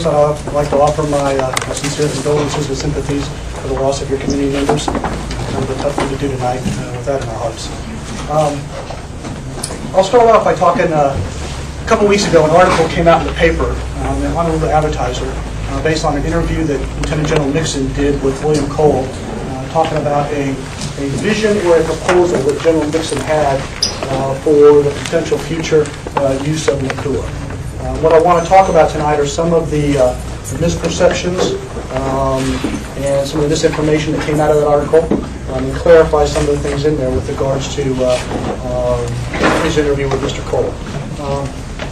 First, I'd like to offer my sincere condolences and sympathies for the loss of your community members. Kind of a tough thing to do tonight with that in our hearts. I'll start off by talking, a couple weeks ago, an article came out in the paper, the Honolulu Advertiser, based on an interview that Lieutenant General Nixon did with William Cole, talking about a vision or a proposal that General Nixon had for the potential future use of Nakua. What I want to talk about tonight are some of the misperceptions and some of the misinformation that came out of that article, and clarify some of the things in there with regards to his interview with Mr. Cole.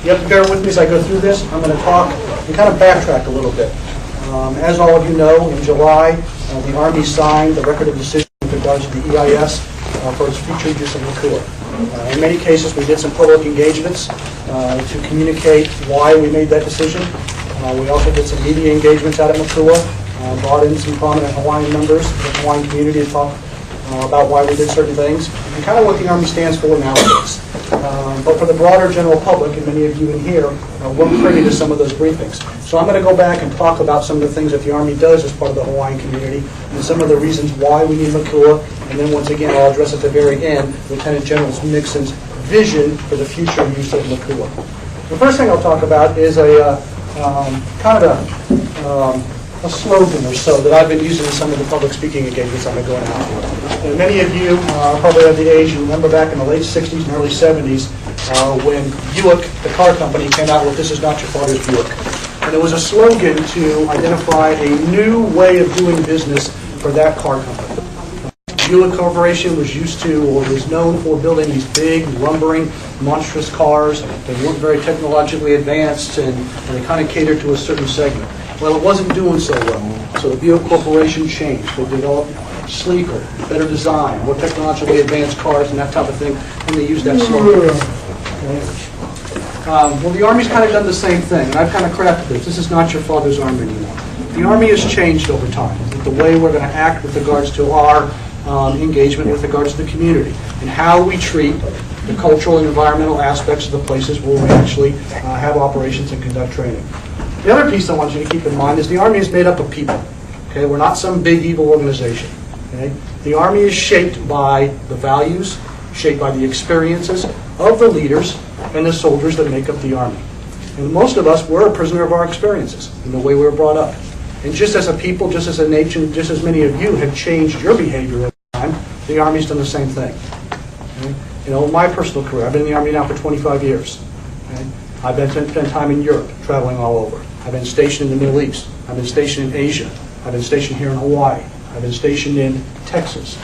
You have to bear with me as I go through this. I'm going to talk and kind of backtrack a little bit. As all of you know, in July, the Army signed the Record of Decision with regards to the EIS for its future use of Nakua. In many cases, we did some public engagements to communicate why we made that decision. We also did some media engagements out at Nakua, brought in some prominent Hawaiian members of the Hawaiian community to talk about why we did certain things, and kind of what the Army stands for nowadays. But for the broader general public, and many of you in here, we're privy to some of those briefings. So I'm going to go back and talk about some of the things that the Army does as part of the Hawaiian community, and some of the reasons why we need Nakua, and then once again I'll address at the very end Lieutenant General Nixon's vision for the future use of Nakua. The first thing I'll talk about is a kind of a slogan or so that I've been using in some of the public speaking engagements I've been going out to. And many of you probably have the age, you remember back in the late 60s and early 70s when Buick, the car company, came out with "This is not your father's Buick." And it was a slogan to identify a new way of doing business for that car company. Buick Corporation was used to, or was known for, building these big, lumbering, monstrous cars. They weren't very technologically advanced, and they kind of catered to a certain segment. Well, it wasn't doing so well, so the Buick Corporation changed. They developed sleeker, better design, more technologically advanced cars and that type of thing, and they used that slogan. Well, the Army's kind of done the same thing, and I've kind of crafted this. This is not your father's Army anymore. The Army has changed over time, with the way we're going to act with regards to our engagement with regards to the community, and how we treat the cultural and environmental aspects of the places where we actually have operations and conduct training. The other piece I want you to keep in mind is the Army is made up of people. Okay, we're not some big evil organization. Okay, the Army is shaped by the values, shaped by the experiences of the leaders and the soldiers that make up the Army. And most of us, we're a prisoner of our experiences and the way we were brought up. And just as a people, just as a nation, just as many of you have changed your behavior over time, the Army's done the same thing. Okay? You know, my personal career, I've been in the Army now for 25 years. Okay? I've spent time in Europe, traveling all over. I've been stationed in the Middle East. I've been stationed in Asia. I've been stationed here in Hawaii. I've been stationed in Texas,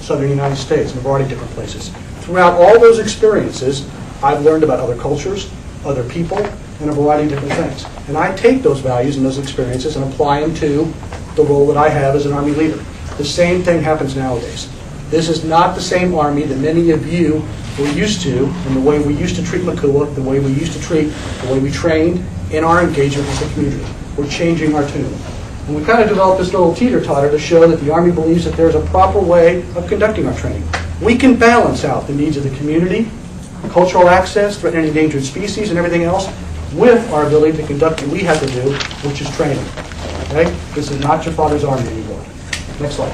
southern United States, and a variety of different places. Throughout all those experiences, I've learned about other cultures, other people, and a variety of different things. And I take those values and those experiences and apply them to the role that I have as an Army leader. The same thing happens nowadays. This is not the same Army that many of you were used to, and the way we used to treat Nakua, the way we used to treat, the way we trained in our engagement with the community. We're changing our tune. And we kind of developed this little teeter-totter to show that the Army believes that there's a proper way of conducting our training. We can balance out the needs of the community, cultural access, threatened and endangered species, and everything else, with our ability to conduct what we have to do, which is training. Okay? This is not your father's Army anymore. Next slide.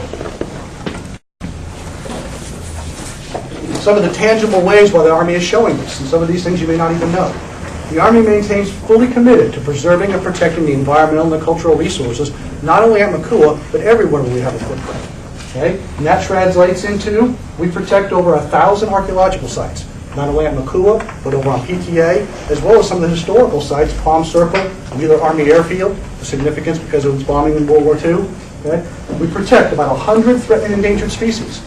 Some of the tangible ways why the Army is showing this, and some of these things you may not even know. The Army maintains fully committed to preserving and protecting the environmental and the cultural resources, not only at Nakua, but everywhere we have a footprint. Okay? And that translates into, we protect over 1,000 archaeological sites, not only at Nakua, but over on PTA, as well as some of the historical sites, Palm Circle, Wheeler Army Airfield, the significance because of its bombing in World War II. Okay? We protect about 100 threatened and endangered species.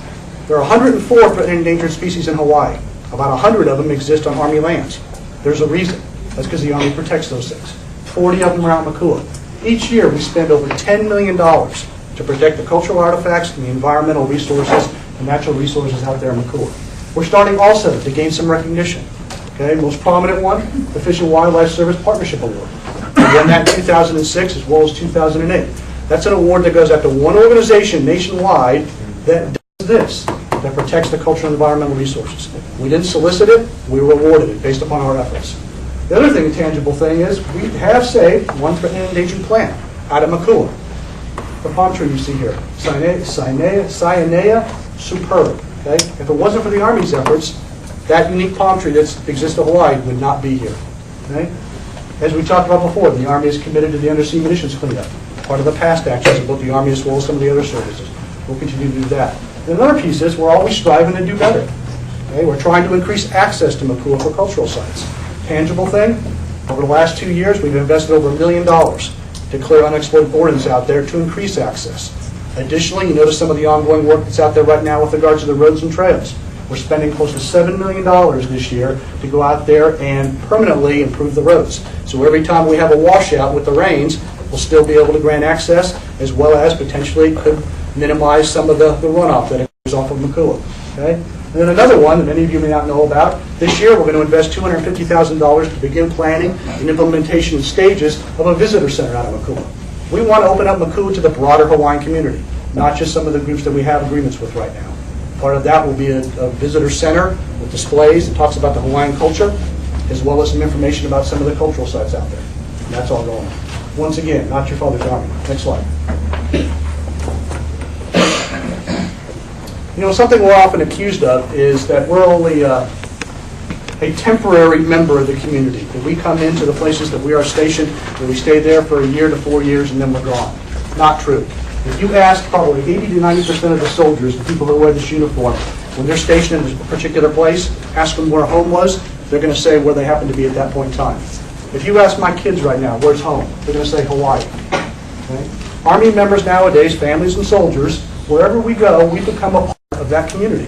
There are 104 threatened and endangered species in Hawaii. About 100 of them exist on Army lands. There's a reason. That's because the Army protects those things. 40 of them are out in Nakua. Each year we spend over $10 million to protect the cultural artifacts and the environmental resources and natural resources out there in Nakua. We're starting also to gain some recognition. Okay, most prominent one, the Fish and Wildlife Service Partnership Award. We won that in 2006 as well as 2008. That's an award that goes out to one organization nationwide that does this, that protects the cultural and environmental resources. We didn't solicit it, we were awarded it based upon our efforts. The other thing, a tangible thing, is we have saved one threatened and endangered plant out of Makua. The palm tree you see here, Cyanea superb. Okay? If it wasn't for the Army's efforts, that unique palm tree that exists in Hawaii would not be here. Okay? As we talked about before, the Army is committed to the undersea munitions cleanup. Part of the past actions of both the Army as well as some of the other services. We'll continue to do that. And another piece is we're always striving to do better. Okay? We're trying to increase access to Makua for cultural sites. Tangible thing, over the last 2 years, we've invested over $1 million to clear unexploited borders out there to increase access. Additionally, you notice some of the ongoing work that's out there right now with regards to the roads and trails. We're spending close to $7 million this year to go out there and permanently improve the roads. So every time we have a washout with the rains, we'll still be able to grant access, as well as potentially could minimize some of the runoff that occurs off of Makua. Okay? And then another one that many of you may not know about, this year we're going to invest $250,000 to begin planning and implementation stages of a visitor center out of Makua. We want to open up Makua to the broader Hawaiian community, not just some of the groups that we have agreements with right now. Part of that will be a visitor center with displays that talks about the Hawaiian culture, as well as some information about some of the cultural sites out there. And that's all going on. Once again, not your father's Army. Next slide. You know, something we're often accused of is that we're only a temporary member of the community. That we come into the places that we are stationed, and we stay there for a year to 4 years, and then we're gone. Not true. If you ask probably 80 to 90% of the soldiers, the people that wear this uniform, when they're stationed in a particular place, ask them where home was, they're going to say where they happen to be at that point in time. If you ask my kids right now, where's home? They're going to say Hawaii. Okay? Army members nowadays, families and soldiers, wherever we go, we become a part of that community.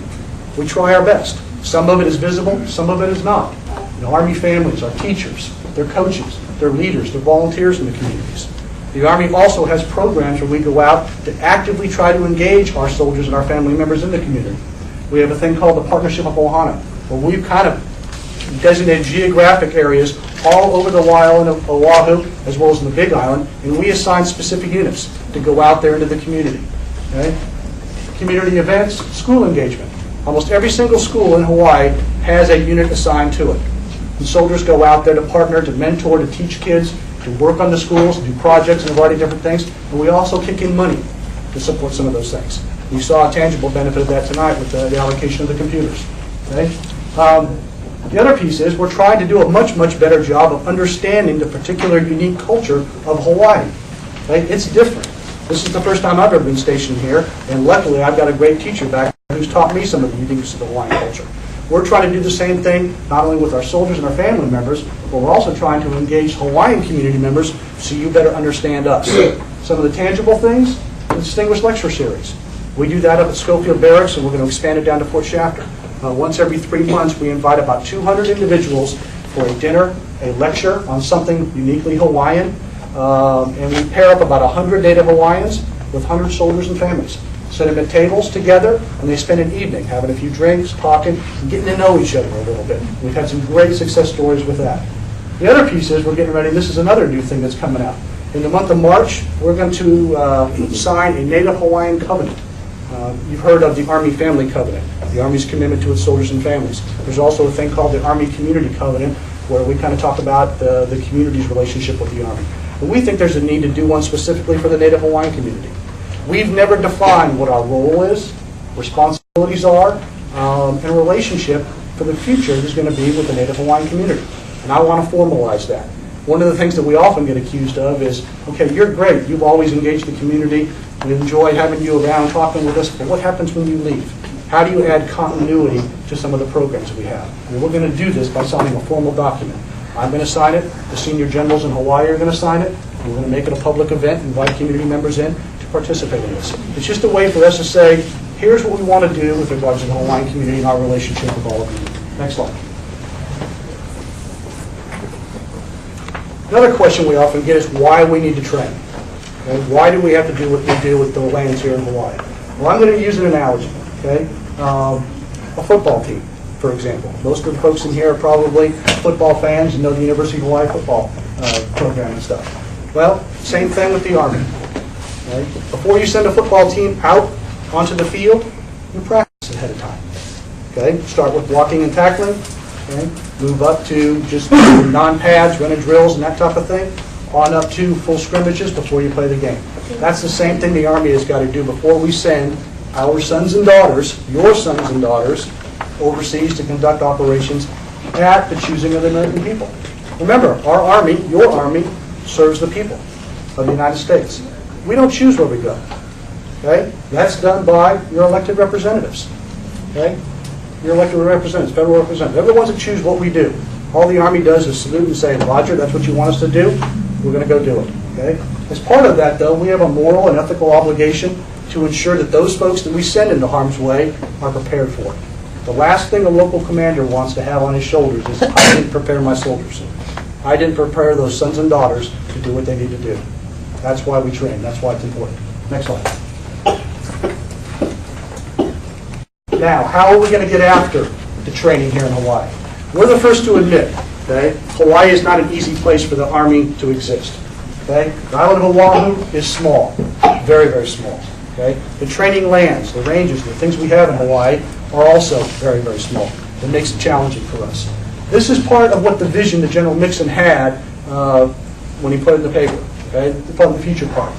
We try our best. Some of it is visible, some of it is not. You know, Army families, our teachers, their coaches, their leaders, their volunteers in the communities. The Army also has programs where we go out to actively try to engage our soldiers and our family members in the community. We have a thing called the Partnership of Ohana, where we've kind of designated geographic areas all over the island of Oahu, as well as in the Big Island, and we assign specific units to go out there into the community. Okay? Community events, school engagement. Almost every single school in Hawaii has a unit assigned to it. And soldiers go out there to partner, to mentor, to teach kids, to work on the schools, to do projects and a variety of different things. And we also kick in money to support some of those things. You saw a tangible benefit of that tonight with the allocation of the computers. Okay? The other piece is we're trying to do a much, much better job of understanding the particular unique culture of Hawaii. Okay? It's different. This is the first time I've ever been stationed here, and luckily I've got a great teacher back there who's taught me some of the uniqueness of the Hawaiian culture. We're trying to do the same thing, not only with our soldiers and our family members, but we're also trying to engage Hawaiian community members so you better understand us. Some of the tangible things, the Distinguished Lecture Series. We do that up at Schofield Barracks, and we're going to expand it down to Fort Shafter. Once every 3 months, we invite about 200 individuals for a dinner, a lecture on something uniquely Hawaiian, and we pair up about 100 Native Hawaiians with 100 soldiers and families. Set them at tables together, and they spend an evening having a few drinks, talking, and getting to know each other a little bit. We've had some great success stories with that. The other piece is we're getting ready. This is another new thing that's coming out. In the month of March, we're going to sign a Native Hawaiian covenant. You've heard of the Army Family Covenant, the Army's commitment to its soldiers and families. There's also a thing called the Army Community Covenant, where we kind of talk about the community's relationship with the Army. And we think there's a need to do one specifically for the Native Hawaiian community. We've never defined what our role is, responsibilities are, and a relationship for the future is going to be with the Native Hawaiian community. And I want to formalize that. One of the things that we often get accused of is, okay, you're great, you've always engaged the community, we enjoy having you around talking with us, but what happens when you leave? How do you add continuity to some of the programs we have? And we're going to do this by signing a formal document. I'm going to sign it, the senior generals in Hawaii are going to sign it, and we're going to make it a public event, invite community members in to participate in this. It's just a way for us to say, here's what we want to do with regards to the Hawaiian community and our relationship with all of you. Next slide. Another question we often get is why we need to train. Okay? Why do we have to do what we do with the lands here in Hawaii? Well, I'm going to use an analogy. Okay? A football team, for example. Most of the folks in here are probably football fans and know the University of Hawaii football program and stuff. Well, same thing with the Army. Okay? Before you send a football team out onto the field, you practice ahead of time. Okay? Start with blocking and tackling. Okay? move up to just non-pads, running drills and that type of thing, on up to full scrimmages before you play the game. That's the same thing the Army has got to do before we send our sons and daughters, your sons and daughters, overseas to conduct operations at the choosing of the American people. Remember, our Army, your Army, serves the people of the United States. We don't choose where we go. Okay? That's done by your elected representatives. Okay? Your elected representatives, federal representatives. They're the ones that choose what we do. All the Army does is salute and say, Roger, that's what you want us to do, we're going to go do it. Okay? As part of that, though, we have a moral and ethical obligation to ensure that those folks that we send into harm's way are prepared for it. The last thing a local commander wants to have on his shoulders is, I didn't prepare my soldiers. I didn't prepare those sons and daughters to do what they need to do. That's why we train. That's why it's important. Next slide. Now, how are we going to get after the training here in Hawaii? We're the first to admit, okay, Hawaii is not an easy place for the Army to exist. Okay? The island of Oahu is small, very, very small. Okay? The training lands, the ranges, the things we have in Hawaii are also very, very small. It makes it challenging for us. This is part of what the vision that General Mixon had when he put it in the paper. Okay? Part of the future part.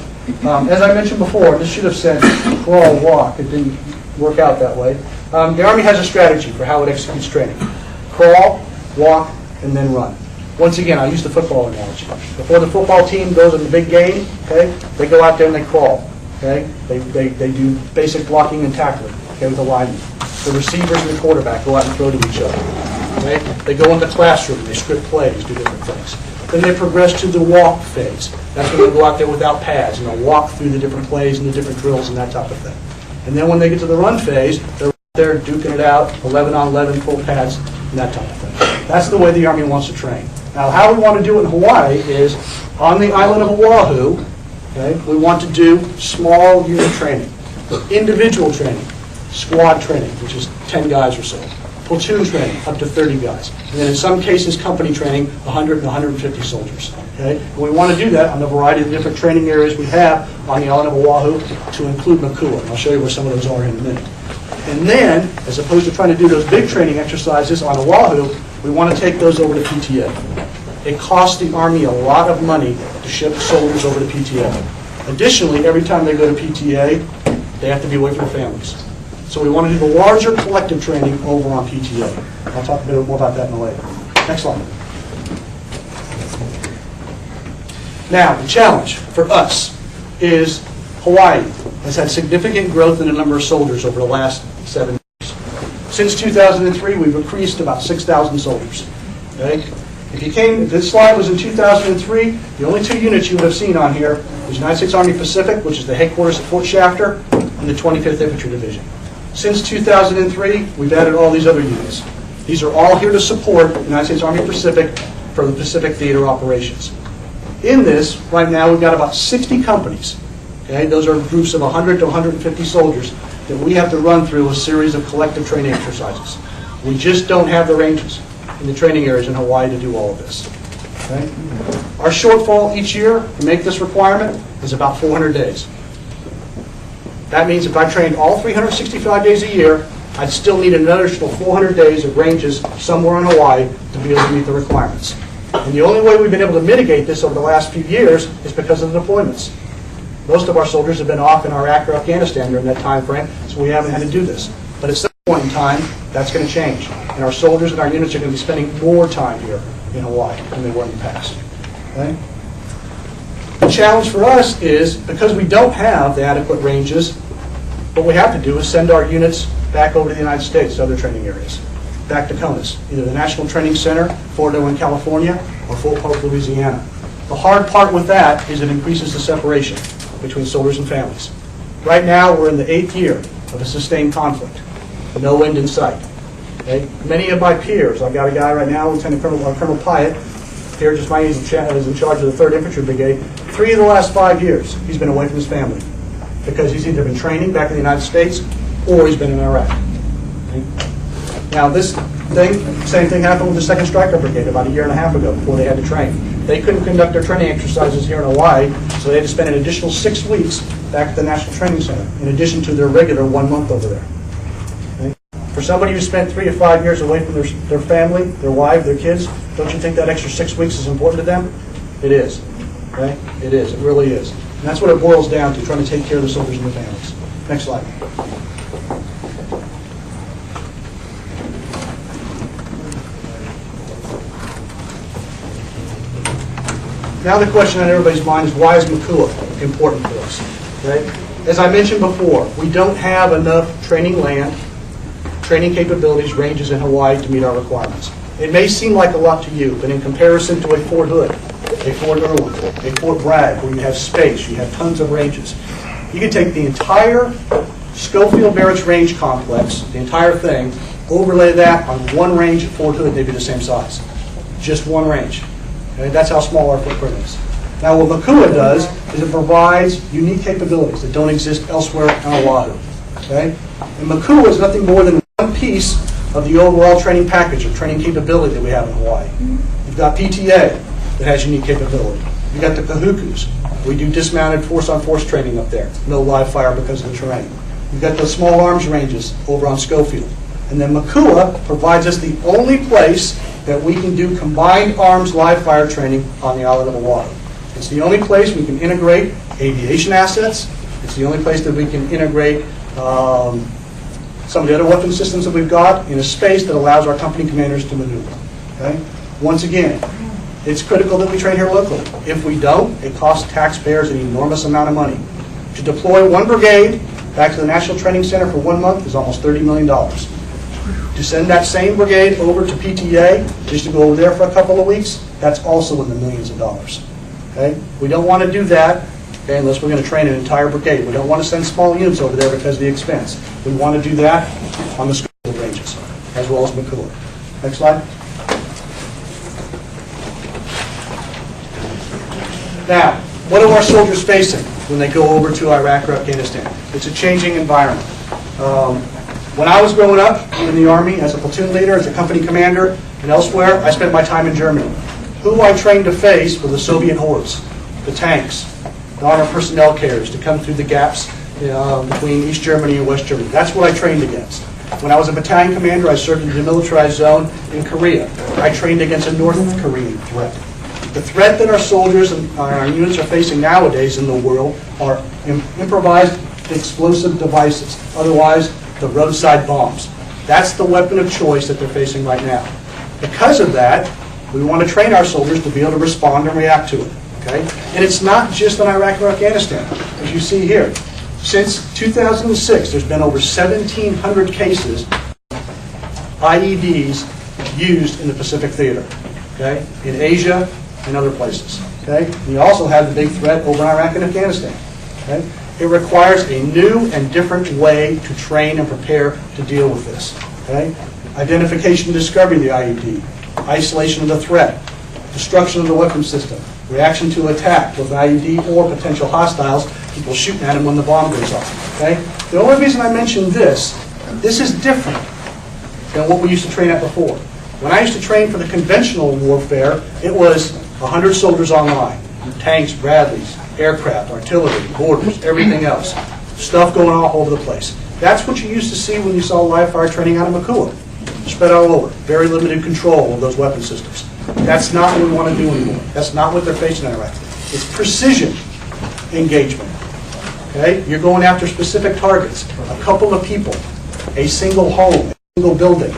As I mentioned before, this should have said crawl, walk. It didn't work out that way. The Army has a strategy for how it executes training. Crawl, walk, and then run. Once again, I'll use the football analogy. Before the football team goes in the big game, okay, they go out there and they crawl. Okay? They do basic blocking and tackling, okay, with the linemen. The receivers and the quarterback go out and throw to each other. Okay? They go in the classroom, they script plays, do different things. Then they progress to the walk phase. That's when they go out there without pads and they'll walk through the different plays and the different drills and that type of thing. And then when they get to the run phase, they're out there duking it out, 11 on 11, full pads, and that type of thing. That's the way the Army wants to train. Now, how we want to do it in Hawaii is, on the island of Oahu, okay, we want to do small unit training, individual training, squad training, which is 10 guys or so, platoon training, up to 30 guys, and then in some cases, company training, 100 and 150 soldiers. Okay? And we want to do that on a variety of different training areas we have on the island of Oahu, to include Makua. And I'll show you where some of those are in a minute. And then, as opposed to trying to do those big training exercises on Oahu, we want to take those over to PTA. It costs the Army a lot of money to ship soldiers over to PTA. Additionally, every time they go to PTA, they have to be away from their families. So we want to do the larger collective training over on PTA. I'll talk a bit more about that in a later. Next slide. Now, the challenge for us is Hawaii has had significant growth in the number of soldiers over the last 7 years. Since 2003, we've increased about 6,000 soldiers. Okay? If this slide was in 2003, the only two units you would have seen on here was United States Army Pacific, which is the headquarters at Fort Shafter, and the 25th Infantry Division. Since 2003, we've added all these other units. These are all here to support the United States Army Pacific for the Pacific Theater operations. In this, right now, we've got about 60 companies. Okay? Those are groups of 100 to 150 soldiers that we have to run through a series of collective training exercises. We just don't have the ranges in the training areas in Hawaii to do all of this. Okay? Our shortfall each year to make this requirement is about 400 days. That means if I trained all 365 days a year, I'd still need an additional 400 days of ranges somewhere in Hawaii to be able to meet the requirements. And the only way we've been able to mitigate this over the last few years is because of the deployments. Most of our soldiers have been off in Iraq or Afghanistan during that time frame, so we haven't had to do this. But at some point in time, that's going to change. And our soldiers and our units are going to be spending more time here in Hawaii than they were in the past. Okay? The challenge for us is, because we don't have the adequate ranges, what we have to do is send our units back over to the United States to other training areas, back to CONUS, either the National Training Center, Fort Owen, California, or Fort Polk, Louisiana. The hard part with that is it increases the separation between soldiers and families. Right now, we're in the 8th year of a sustained conflict, no end in sight. Okay? Many of my peers, I've got a guy right now, Lieutenant Colonel Pyatt, here just my is in charge of the 3rd Infantry Brigade. 3 of the last 5 years, he's been away from his family because he's either been training back in the United States or he's been in Iraq. Okay? Now, this thing, same thing happened with the 2nd Stryker Brigade about a year and a half ago before they had to train. They couldn't conduct their training exercises here in Hawaii, so they had to spend an additional 6 weeks back at the National Training Center, in addition to their regular 1 month over there. Okay? For somebody who spent 3 to 5 years away from their family, their wife, their kids, don't you think that extra 6 weeks is important to them? It is. Okay? It is. It really is. And that's what it boils down to, trying to take care of the soldiers and their families. Next slide. Now the question on everybody's mind is, why is MCUA important for us? Okay? As I mentioned before, we don't have enough training land, training capabilities, ranges in Hawaii to meet our requirements. It may seem like a lot to you, but in comparison to a Fort Hood, a Fort Irwin, a Fort Bragg, where you have space, you have tons of ranges, you can take the entire Schofield Barracks Range Complex, the entire thing, overlay that on one range at Fort Hood, they'd be the same size. Just one range. Okay? That's how small our footprint is. Now what MCUA does is it provides unique capabilities that don't exist elsewhere on Oahu. Okay? And MCUA is nothing more than one piece of the overall training package of training capability that we have in Hawaii. You've got PTA that has unique capability. You've got the Kahukus. We do dismounted force-on-force training up there. No live fire because of the terrain. You've got the small arms ranges over on Schofield. And then MCUA provides us the only place that we can do combined arms live fire training on the island of Oahu. It's the only place we can integrate aviation assets. It's the only place that we can integrate some of the other weapon systems that we've got in a space that allows our company commanders to maneuver. Okay? Once again, it's critical that we train here locally. If we don't, it costs taxpayers an enormous amount of money. To deploy one brigade back to the National Training Center for 1 month is almost $30 million. To send that same brigade over to PTA, just to go over there for a couple of weeks, that's also in the millions of dollars. Okay? We don't want to do that, okay, unless we're going to train an entire brigade. We don't want to send small units over there because of the expense. We want to do that on the Schofield ranges, as well as MCUA. Next slide. Now, what are our soldiers facing when they go over to Iraq or Afghanistan? It's a changing environment. When I was growing up in the Army as a platoon leader, as a company commander, and elsewhere, I spent my time in Germany. Who I trained to face were the Soviet hordes, the tanks, the armored personnel carriers to come through the gaps between East Germany and West Germany. That's what I trained against. When I was a battalion commander, I served in the demilitarized zone in Korea. I trained against a North Korean threat. The threat that our soldiers and our units are facing nowadays in the world are improvised explosive devices, otherwise the roadside bombs. That's the weapon of choice that they're facing right now. Because of that, we want to train our soldiers to be able to respond and react to it. Okay? And it's not just in Iraq or Afghanistan. As you see here, since 2006, there's been over 1,700 cases IEDs used in the Pacific Theater, okay? In Asia and other places. Okay? And you also have the big threat over in Iraq and Afghanistan. Okay? It requires a new and different way to train and prepare to deal with this. Okay? Identification and discovery of the IED, isolation of the threat, destruction of the weapon system, reaction to attack with IED or potential hostiles, people shooting at them when the bomb goes off. Okay? The only reason I mention this is different than what we used to train at before. When I used to train for the conventional warfare, it was 100 soldiers online, tanks, Bradleys, aircraft, artillery, mortars, everything else. Stuff going all over the place. That's what you used to see when you saw live fire training out of MCUA. Spread all over. Very limited control of those weapon systems. That's not what we want to do anymore. That's not what they're facing in Iraq. It's precision engagement. Okay? You're going after specific targets. A couple of people. A single home. A single building.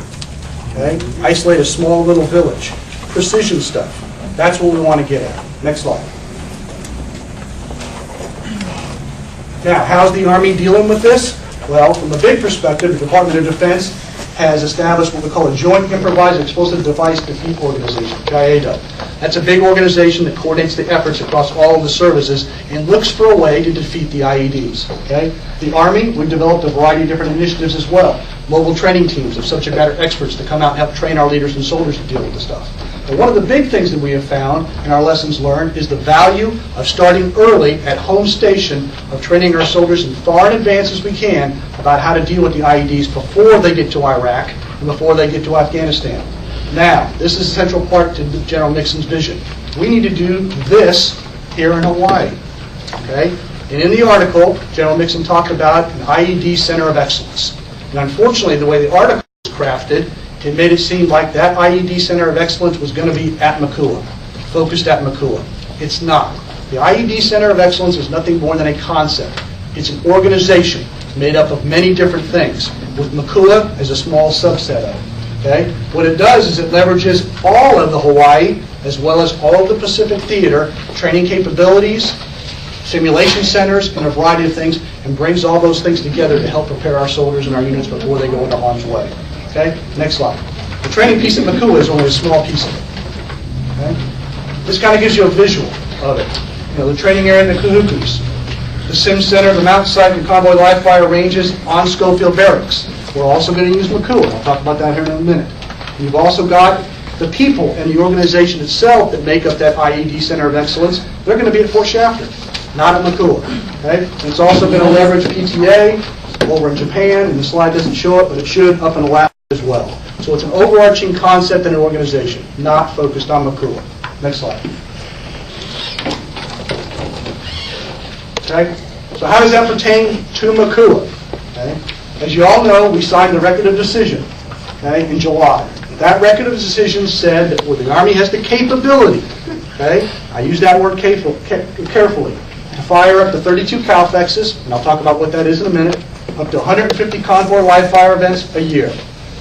Okay? Isolate a small little village. Precision stuff. That's what we want to get at. Next slide. Now, how's the Army dealing with this? Well, from a big perspective, the Department of Defense has established what we call a Joint Improvised Explosive Device Defeat Organization, JIADO. That's a big organization that coordinates the efforts across all of the services and looks for a way to defeat the IEDs. Okay? The Army, we've developed a variety of different initiatives as well. Mobile training teams of subject matter experts to come out and help train our leaders and soldiers to deal with this stuff. But one of the big things that we have found in our lessons learned is the value of starting early at home station of training our soldiers as far in advance as we can about how to deal with the IEDs before they get to Iraq and before they get to Afghanistan. Now, this is a central part to General Nixon's vision. We need to do this here in Hawaii. Okay? And in the article, General Nixon talked about an IED Center of Excellence. And unfortunately, the way the article crafted, it made it seem like that IED Center of Excellence was going to be at Makua, focused at Makua. It's not. The IED Center of Excellence is nothing more than a concept. It's an organization made up of many different things, with Makua as a small subset of it. Okay? What it does is it leverages all of the Hawaii, as well as all of the Pacific Theater, training capabilities, simulation centers, and a variety of things, and brings all those things together to help prepare our soldiers and our units before they go into harm's way. Okay? Next slide. The training piece at Makua is only a small piece of it. Okay? This kind of gives you a visual of it. You know, the training area in the Kahukus, the Sim Center, the Mountain Site, and Convoy Live Fire ranges on Schofield Barracks. We're also going to use Makua. I'll talk about that here in a minute. You've also got the people and the organization itself that make up that IED Center of Excellence. They're going to be at Fort Shafter, not at Makua. Okay? It's also going to leverage PTA over in Japan, and the slide doesn't show it, but it should up in Alaska as well. So it's an overarching concept and an organization, not focused on Makua. Next slide. Okay? So how does that pertain to Makua? Okay? As you all know, we signed the Record of Decision, okay, in July. That Record of Decision said that where the Army has the capability, okay, I use that word carefully, to fire up to 32 CALFEXs, and I'll talk about what that is in a minute, up to 150 convoy live fire events a year.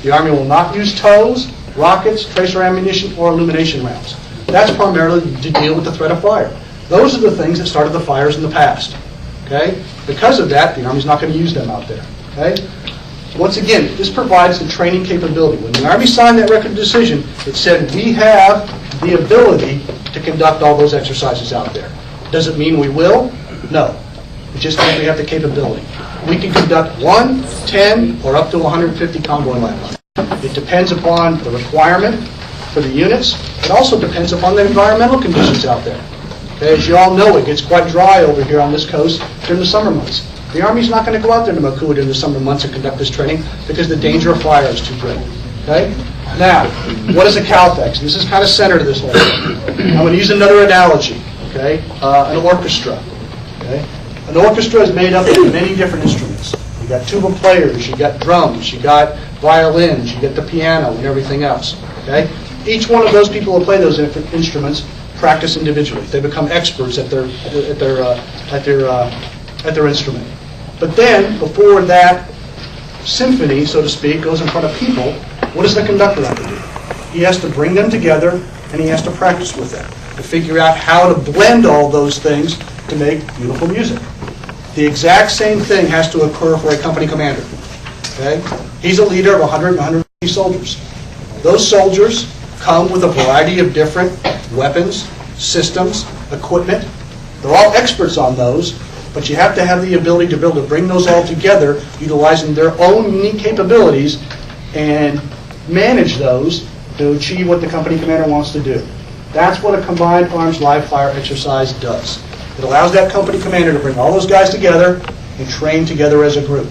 The Army will not use TOWs, rockets, tracer ammunition, or illumination rounds. That's primarily to deal with the threat of fire. Those are the things that started the fires in the past. Okay? Because of that, the Army's not going to use them out there. Okay? Once again, this provides the training capability. When the Army signed that Record of Decision, it said we have the ability to conduct all those exercises out there. Does it mean we will? No. It just means we have the capability. We can conduct 1, 10, or up to 150 convoy live fires. It depends upon the requirement for the units. It also depends upon the environmental conditions out there. Okay, as you all know, it gets quite dry over here on this coast during the summer months. The Army's not going to go out there to Makua during the summer months and conduct this training because the danger of fire is too great. Okay? Now, what is a CALFEX? This is kind of center to this whole thing. I'm going to use another analogy. Okay? An orchestra. Okay? An orchestra is made up of many different instruments. You got tuba players, you got drums, you got violins, you got the piano, and everything else. Okay? Each one of those people who play those instruments practice individually. They become experts at their instrument. But then, before that symphony, so to speak, goes in front of people, what does the conductor have to do? He has to bring them together, and he has to practice with them to figure out how to blend all those things to make beautiful music. The exact same thing has to occur for a company commander. Okay? He's a leader of 100 and 150 soldiers. Those soldiers come with a variety of different weapons, systems, equipment. They're all experts on those, but you have to have the ability to be able to bring those all together, utilizing their own unique capabilities, and manage those to achieve what the company commander wants to do. That's what a combined arms live fire exercise does. It allows that company commander to bring all those guys together and train together as a group.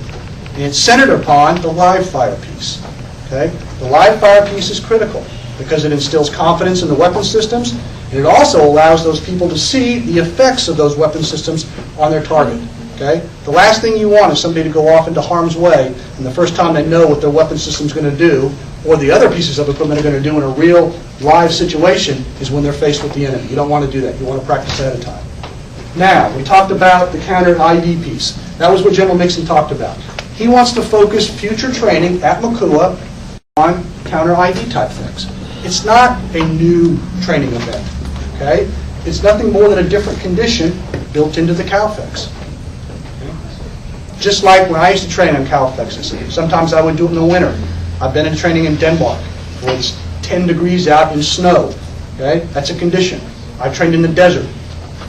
And it's centered upon the live fire piece. Okay? The live fire piece is critical because it instills confidence in the weapon systems, and it also allows those people to see the effects of those weapon systems on their target. Okay? The last thing you want is somebody to go off into harm's way, and the first time they know what their weapon system is going to do, or the other pieces of equipment are going to do in a real live situation, is when they're faced with the enemy. You don't want to do that. You want to practice ahead of time. Now, we talked about the counter ID piece. That was what General Mixon talked about. He wants to focus future training at Makua on counter ID type things. It's not a new training event. Okay? It's nothing more than a different condition built into the CALFEX. Okay? Just like when I used to train on CALFEXs. Sometimes I would do it in the winter. I've been in training in Denmark where it's 10 degrees out in snow. Okay? That's a condition. I trained in the desert.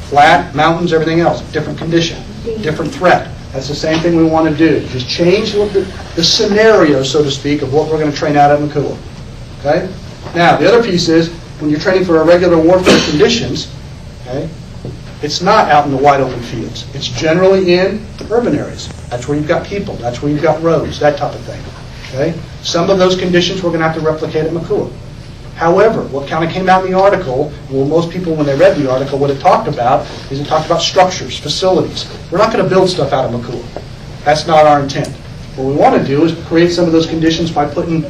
Flat, mountains, everything else. Different condition. Different threat. That's the same thing we want to do. Just change the scenario, so to speak, of what we're going to train out at Makua. Okay? Now, the other piece is, when you're training for irregular warfare conditions, okay, it's not out in the wide open fields. It's generally in urban areas. That's where you've got people. That's where you've got roads, that type of thing. Okay? Some of those conditions we're going to have to replicate at Makua. However, what kind of came out in the article, well, most people, when they read the article, what it talked about is it talked about structures, facilities. We're not going to build stuff out of Makua. That's not our intent. What we want to do is create some of those conditions by putting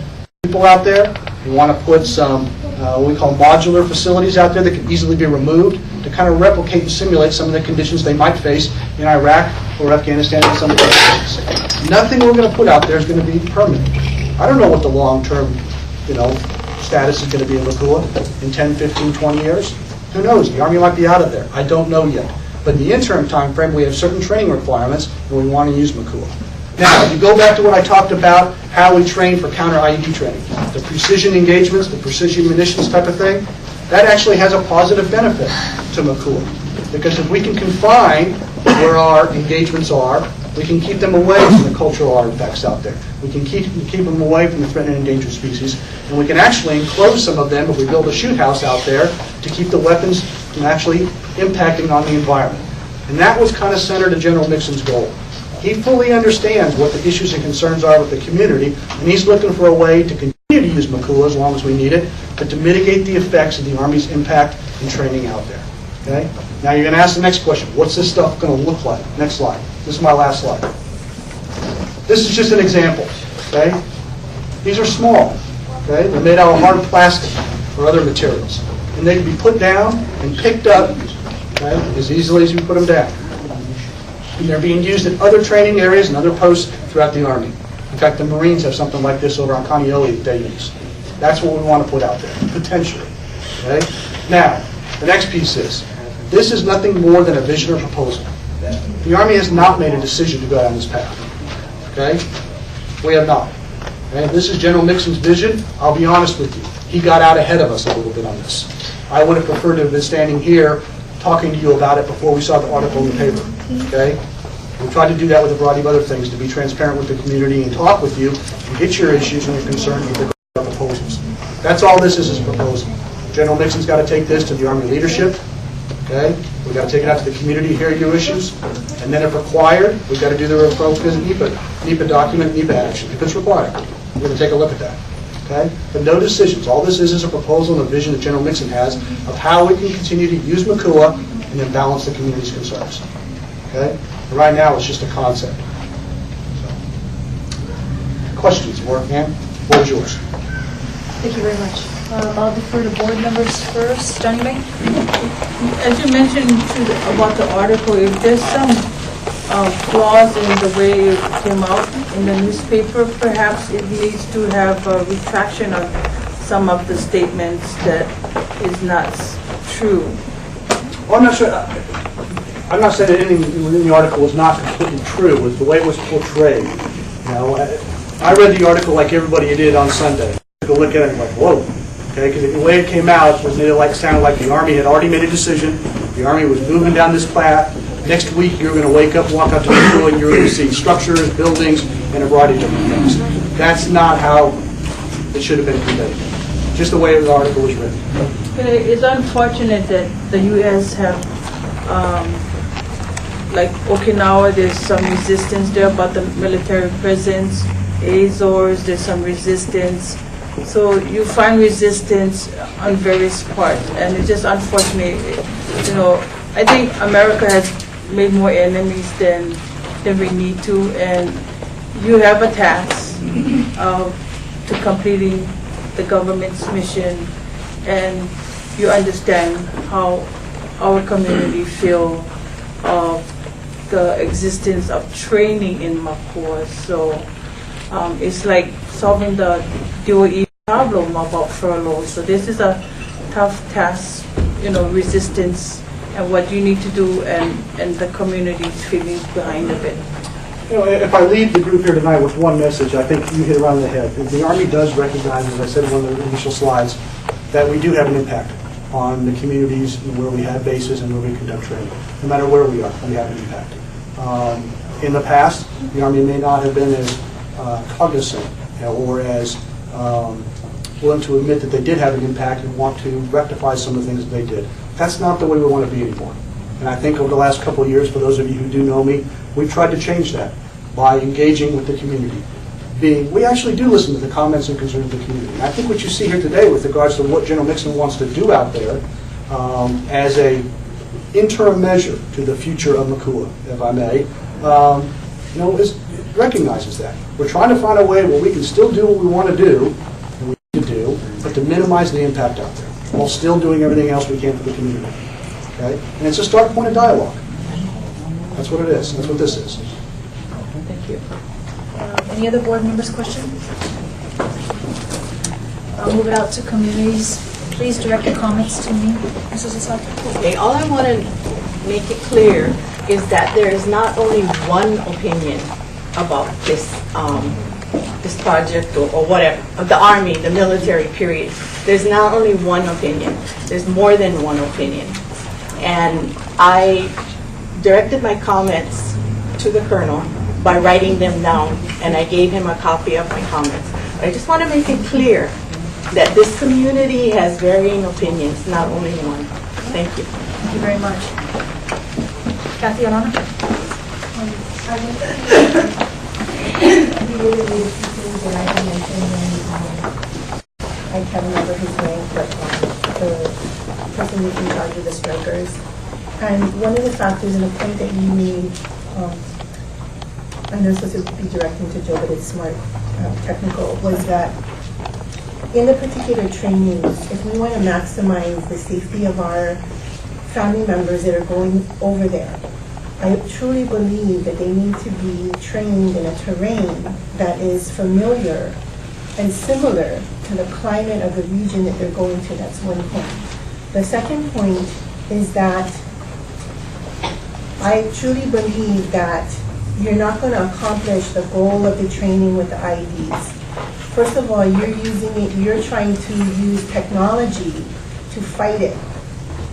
people out there. We want to put some what we call modular facilities out there that can easily be removed to kind of replicate and simulate some of the conditions they might face in Iraq or Afghanistan and some of the other places. Nothing we're going to put out there is going to be permanent. I don't know what the long-term, status is going to be in Makua in 10, 15, 20 years. Who knows? The Army might be out of there. I don't know yet. But in the interim time frame, we have certain training requirements, and we want to use Makua. Now, you go back to what I talked about, how we train for counter-IED training. The precision engagements, the precision munitions type of thing, that actually has a positive benefit to Makua. Because if we can confine where our engagements are, we can keep them away from the cultural artifacts out there. We can keep them away from the threatened and endangered species. And we can actually enclose some of them if we build a shoot house out there to keep the weapons from actually impacting on the environment. And that was kind of centered to General Nixon's goal. He fully understands what the issues and concerns are with the community, and he's looking for a way to continue to use Makua as long as we need it, but to mitigate the effects of the Army's impact and training out there. Okay? Now you're going to ask the next question, what's this stuff going to look like? Next slide. This is my last slide. This is just an example. Okay? These are small. Okay? They're made out of hard plastic or other materials. And they can be put down and picked up, okay, as easily as you put them down. And they're being used in other training areas and other posts throughout the Army. In fact, the Marines have something like this over on Kaneohe that they use. That's what we want to put out there, potentially. Okay? Now, the next piece is, this is nothing more than a vision or proposal. The Army has not made a decision to go down this path. Okay? We have not. Okay? This is General Nixon's vision. I'll be honest with you. He got out ahead of us a little bit on this. I would have preferred to have been standing here talking to you about it before we saw the article in the paper. Okay? We tried to do that with a variety of other things, to be transparent with the community and talk with you and get your issues and your concerns with the proposals. That's all this is a proposal. General Nixon's got to take this to the Army leadership. Okay? We've got to take it out to the community, hear your issues, and then if required, we've got to do the appropriate NEPA document, NEPA action, if it's required. We're going to take a look at that. Okay? But no decisions. All this is a proposal and a vision that General Nixon has of how we can continue to use Makua and then balance the community's concerns. Okay? But right now, it's just a concept. So. Questions, Ann? What is yours? Thank you very much. I'll defer to board members first. Johnny May? As you mentioned about the article, if there's some flaws in the way it came out in the newspaper, perhaps it needs to have a retraction of some of the statements that is not true. Well, I'm not sure. I'm not saying that anything within the article was not completely true. It was the way it was portrayed. You know, I read the article like everybody did on Sunday. Took a look at it and like, whoa. Okay, because the way it came out was made it sounded like the Army had already made a decision. The Army was moving down this path. Next week, you're going to wake up, walk out to the school, and you're going to see structures, buildings, and a variety of different things. That's not how it should have been conveyed. Just the way the article was written. It's unfortunate that the U.S. have, like Okinawa, there's some resistance there about the military presence. Azores, there's some resistance. So you find resistance on various parts, and it's just unfortunate. You know, I think America has made more enemies than we need to, and you have a task to completing the government's mission, and you understand how our community feel of the existence of training in Makua. So it's like solving the DOE problem about furlough. So this is a tough task, you know, resistance and what you need to do, and the community's feelings behind of it. You know, if I leave the group here tonight with one message, I think you hit it around the head. The Army does recognize, as I said in one of the initial slides, that we do have an impact on the communities where we have bases and where we conduct training. No matter where we are, we have an impact. In the past, the Army may not have been as cognizant or as willing to admit that they did have an impact and want to rectify some of the things that they did. That's not the way we want to be anymore. And I think over the last couple of years, for those of you who do know me, we've tried to change that by engaging with the community. We actually do listen to the comments and concerns of the community. And I think what you see here today with regards to what General Nixon wants to do out there as a interim measure to the future of Makua, if I may, recognizes that. We're trying to find a way where we can still do what we want to do to minimize the impact out there while still doing everything else we can for the community. Okay? And it's a start point of dialogue. That's what it is. That's what this is. Thank you. Any other board members' questions? I'll move it out to communities. Please direct your comments to me, Mrs. Asante. Okay, all I want to make it clear is that there is not only one opinion about this this project or whatever, of the Army, the military, period. There's not only one opinion. There's more than one opinion. And I directed my comments to the Colonel by writing them down, and I gave him a copy of my comments. But I just want to make it clear that this community has varying opinions, not only one. Thank you. Thank you very much. Kathy Alana? That I had mentioned, and I can't remember his name, but the person who's in charge of the strikers. And one of the factors and the point that you made, I know it's supposed to be directing to Joe, but it's smart, technical, was that in the particular trainings, if we want to maximize the safety of our family members that are going over there, I truly believe that they need to be trained in a terrain that is familiar and similar to the climate of the region that they're going to. That's one point. The second point is that I truly believe that you're not going to accomplish the goal of the training with the IEDs. First of all, you're trying to use technology to fight it.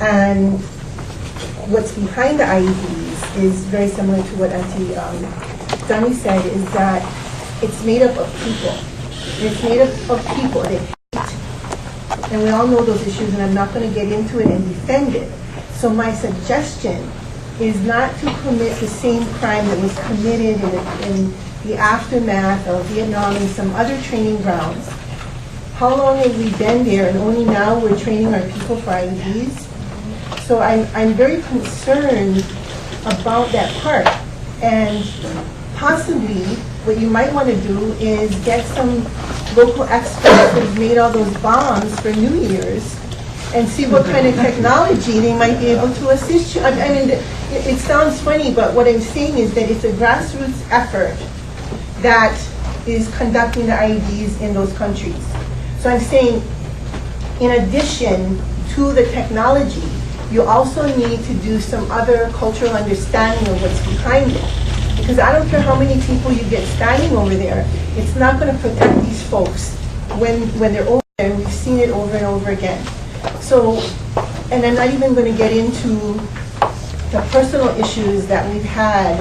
And what's behind the IEDs is very similar to what Auntie Donnie said, is that it's made up of people. It's made up of people that hate. And we all know those issues, and I'm not going to get into it and defend it. So my suggestion is not to commit the same crime that was committed in the aftermath of Vietnam and some other training grounds. How long have we been there, and only now we're training our people for IEDs? So I'm very concerned about that part. And possibly what you might want to do is get some local experts who've made all those bombs for New Year's and see what kind of technology they might be able to assist you. I mean, it sounds funny, but what I'm saying is that it's a grassroots effort that is conducting the IEDs in those countries. So I'm saying, in addition to the technology, you also need to do some other cultural understanding of what's behind it. Because I don't care how many people you get standing over there, it's not going to protect these folks when they're over there, and we've seen it over and over again. So, and I'm not even going to get into the personal issues that we've had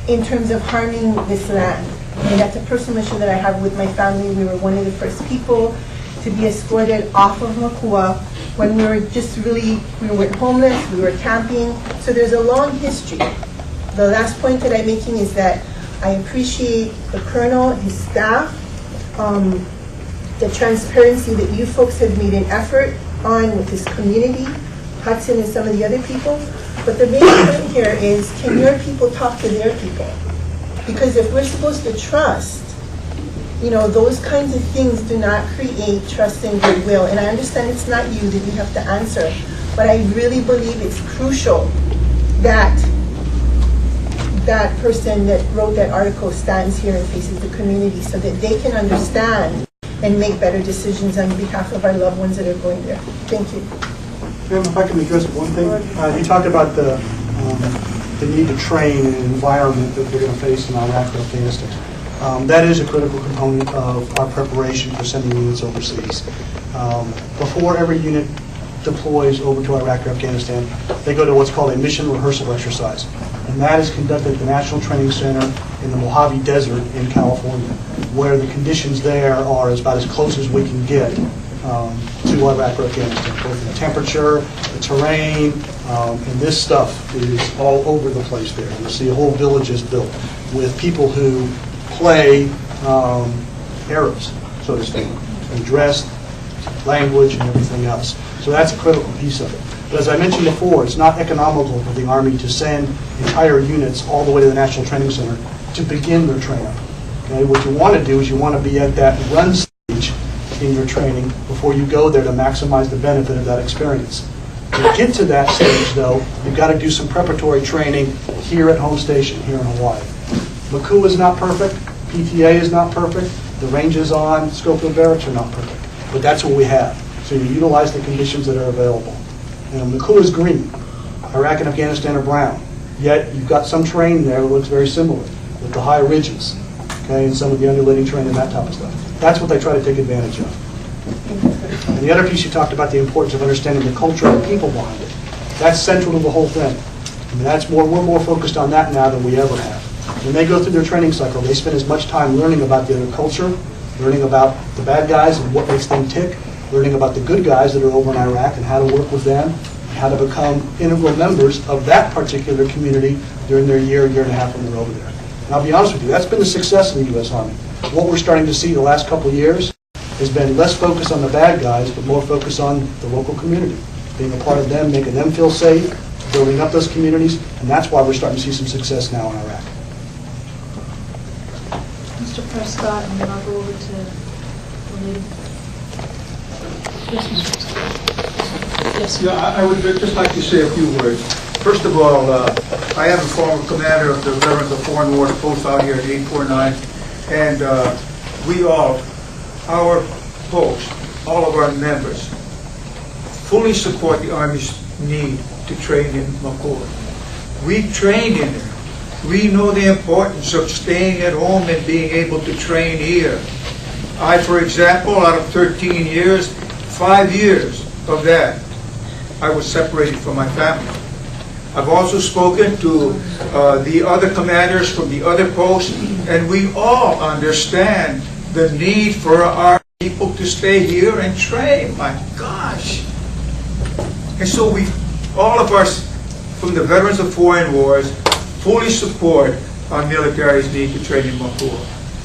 in terms of harming this land. And that's a personal issue that I have with my family. We were one of the first people to be escorted off of Makua when we were we were homeless, we were camping. So there's a long history. The last point that I'm making is that I appreciate the Colonel, his staff, the transparency that you folks have made an effort on with this community, Hudson and some of the other people. But the main point here is, can your people talk to their people? Because if we're supposed to trust, those kinds of things do not create trust and goodwill. And I understand it's not you that you have to answer, but I really believe it's crucial that that person that wrote that article stands here and faces the community so that they can understand and make better decisions on behalf of our loved ones that are going there. Thank you. If I can address one thing. You talked about the need to train in an environment that we're going to face in Iraq or Afghanistan. That is a critical component of our preparation for sending units overseas. Before every unit deploys over to Iraq or Afghanistan, they go to what's called a mission rehearsal exercise. And that is conducted at the National Training Center in the Mojave Desert in California, where the conditions there are about as close as we can get to Iraq or Afghanistan, both the temperature, the terrain, and this stuff is all over the place there. You'll see whole villages built with people who play Arabs, so to speak, and dressed, language, and everything else. So that's a critical piece of it. But as I mentioned before, it's not economical for the Army to send entire units all the way to the National Training Center to begin their training. Okay? What you want to do is you want to be at that run stage in your training before you go there to maximize the benefit of that experience. To get to that stage, though, you've got to do some preparatory training here at home station, here in Hawaii. Makua is not perfect, PTA is not perfect, the ranges on Schofield Barracks are not perfect, but that's what we have. So you utilize the conditions that are available. Makua is green, Iraq and Afghanistan are brown, yet you've got some terrain there that looks very similar with the high ridges, okay, and some of the undulating terrain and that type of stuff. That's what they try to take advantage of. And the other piece you talked about, the importance of understanding the culture and the people behind it. That's central to the whole thing. I mean, we're more focused on that now than we ever have. When they go through their training cycle, they spend as much time learning about the other culture, learning about the bad guys and what makes them tick, learning about the good guys that are over in Iraq and how to work with them, and how to become integral members of that particular community during their year and a half when they're over there. And I'll be honest with you, that's been the success of the U.S. Army. What we're starting to see the last couple of years has been less focus on the bad guys, but more focus on the local community, being a part of them, making them feel safe, building up those communities, and that's why we're starting to see some success now in Iraq. Mr. Prescott, and then I'll go over to the lady. Yes, Mr. Prescott. Yes, sir. Yeah, I would just like to say a few words. First of all, I am a former commander of the Veterans of Foreign Wars post out here at 849, and we all, our post, all of our members, fully support the Army's need to train in Makua. We trained in there. We know the importance of staying at home and being able to train here. I, for example, out of 13 years, 5 years of that, I was separated from my family. I've also spoken to the other commanders from the other posts, and we all understand the need for our people to stay here and train. My gosh. And so all of us from the Veterans of Foreign Wars fully support our military's need to train in Makua.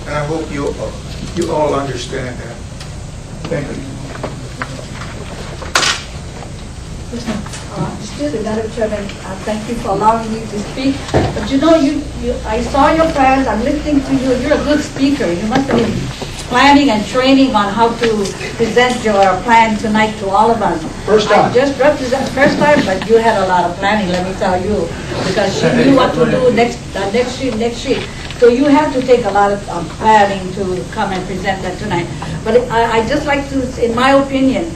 And I hope you all understand that. Thank you. Excuse me, Madam Chairman, thank you for allowing me to speak. But you know, I saw your plans, I'm listening to you, you're a good speaker. You must have been planning and training on how to present your plan tonight to all of us. First time. I just represent first time, but you had a lot of planning, let me tell you, because she knew what to do next sheet. So you have to take a lot of planning to come and present that tonight. But I just like to, in my opinion,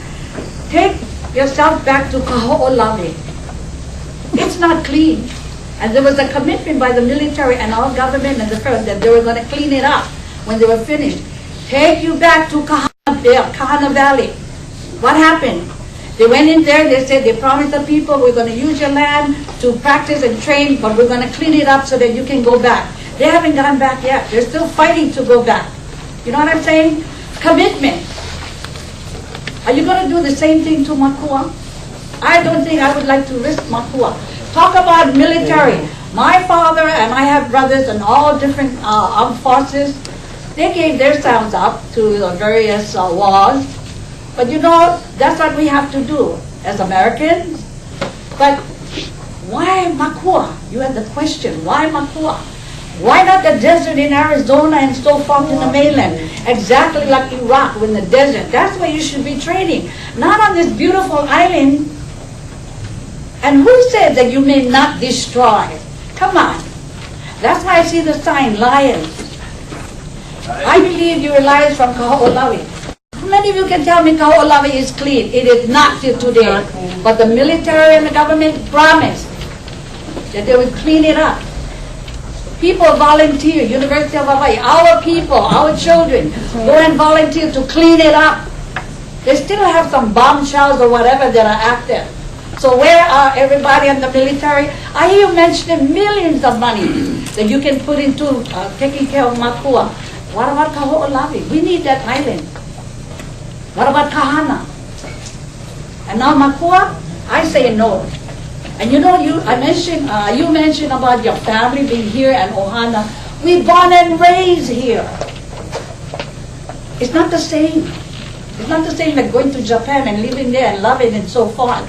take yourself back to Kaho'olawe. It's not clean. And there was a commitment by the military and our government and the first that they were going to clean it up when they were finished. Take you back to Kahana Valley. What happened? They went in there, they said they promised the people, we're going to use your land to practice and train, but we're going to clean it up so that you can go back. They haven't gone back yet. They're still fighting to go back. You know what I'm saying? Commitment. Are you going to do the same thing to Makua? I don't think I would like to risk Makua. Talk about military. My father and I have brothers in all different armed forces. They gave their sounds up to the various wars. But you know, that's what we have to do as Americans. But why Makua? You had the question, why Makua? Why not the desert in Arizona and so forth in the mainland? Exactly like Iraq in the desert. That's where you should be training. Not on this beautiful island. And who said that you may not destroy? Come on. That's why I see the sign, lions. I believe you are lions from Kaho'olawe. How many of you can tell me Kaho'olawe is clean? It is not till today. But the military and the government promised that they would clean it up. People volunteer, University of Hawaii, our people, our children, go and volunteer to clean it up. They still have some bombshells or whatever that are active. So where are everybody in the military? I hear you mentioning millions of money that you can put into taking care of Makua. What about Kaho'olawe? We need that island. What about Kahana? And now Makua? I say no. And you know, you mentioned about your family being here and Ohana. We born and raised here. It's not the same. It's not the same like going to Japan and living there and loving and so forth.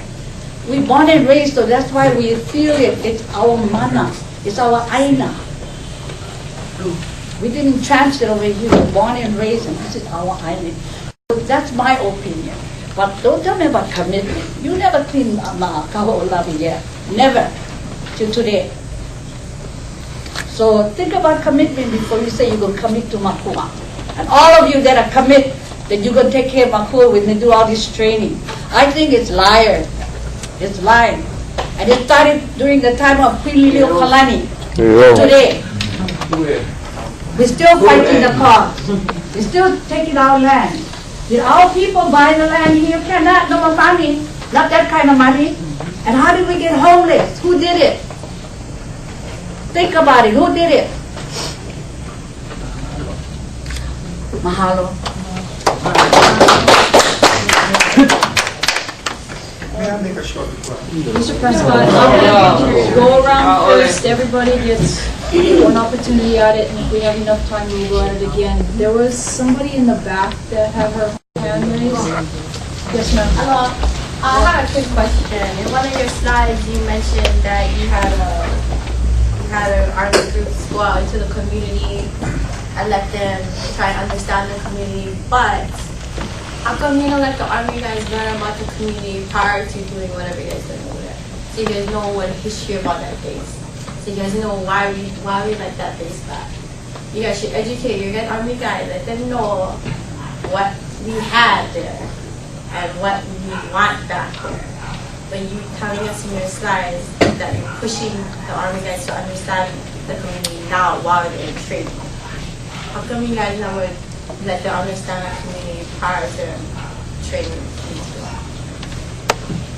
We born and raised, so that's why we feel it. It's our mana. It's our aina. We didn't transfer over here. We were born and raised, and this is our island. That's my opinion. But don't tell me about commitment. You never clean Kaho'olabi yet. Never. Till today. So think about commitment before you say you're going to commit to Makua. And all of you that are commit that you're going to take care of Makua when they do all this training. I think it's liar. It's lying. And it started during the time of Queen Lilio Kalani. Today. We're still fighting the cause. We're still taking our land. Did our people buy the land here? Cannot, no more money. Not that kind of money. And how did we get homeless? Who did it? Think about it. Who did it? Mahalo. May I make a short request? Mr. Prescott, I'm going to go around first. Everybody gets one opportunity at it, and if we have enough time, we'll go at it again. There was somebody in the back that had her hand raised. Yes, ma'am. Hello. I had a quick question. In one of your slides, you mentioned that you had army groups go out into the community and let them try and understand the community. But how come you don't let the army guys learn about the community prior to doing whatever you guys doing over there? So you guys know what history about that place. So you guys know why we let that place back. You guys should educate your army guys, let them know what we had there and what we want back there. But you telling us in your slides that you're pushing the army guys to understand the community now while they're in training. How come you guys never let them understand the community prior to training?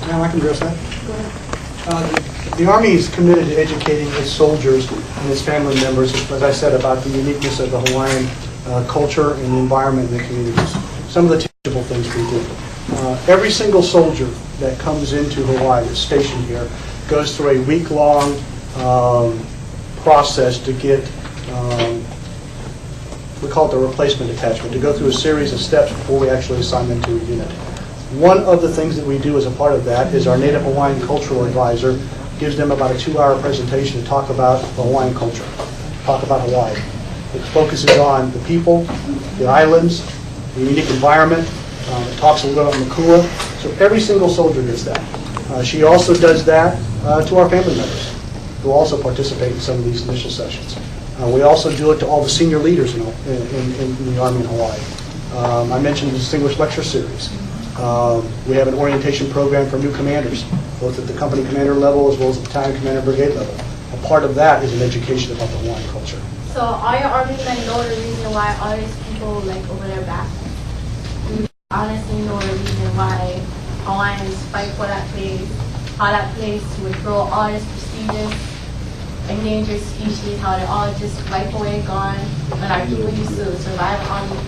Now I can address that. The Army is committed to educating its soldiers and its family members, as I said, about the uniqueness of the Hawaiian culture and the environment in the communities. Some of the tangible things we do. Every single soldier that comes into Hawaii that's stationed here goes through a week-long process to get, we call it the replacement attachment, to go through a series of steps before we actually assign them to a unit. One of the things that we do as a part of that is our Native Hawaiian Cultural Advisor gives them about a 2-hour presentation to talk about the Hawaiian culture, talk about Hawaii. It focuses on the people, the islands, the unique environment. It talks a little about Makua. So every single soldier gets that. She also does that to our family members who also participate in some of these initial sessions. We also do it to all the senior leaders in the Army in Hawaii. I mentioned the Distinguished Lecture Series. We have an orientation program for new commanders, both at the company commander level as well as the battalion commander brigade level. A part of that is an education about the Hawaiian culture. So all your army men know the reason why all these people like over their back? You honestly know the reason why Hawaiians fight for that place, how that place would grow all this prestigious endangered species, how they're all just wipe away gone, and our people used to survive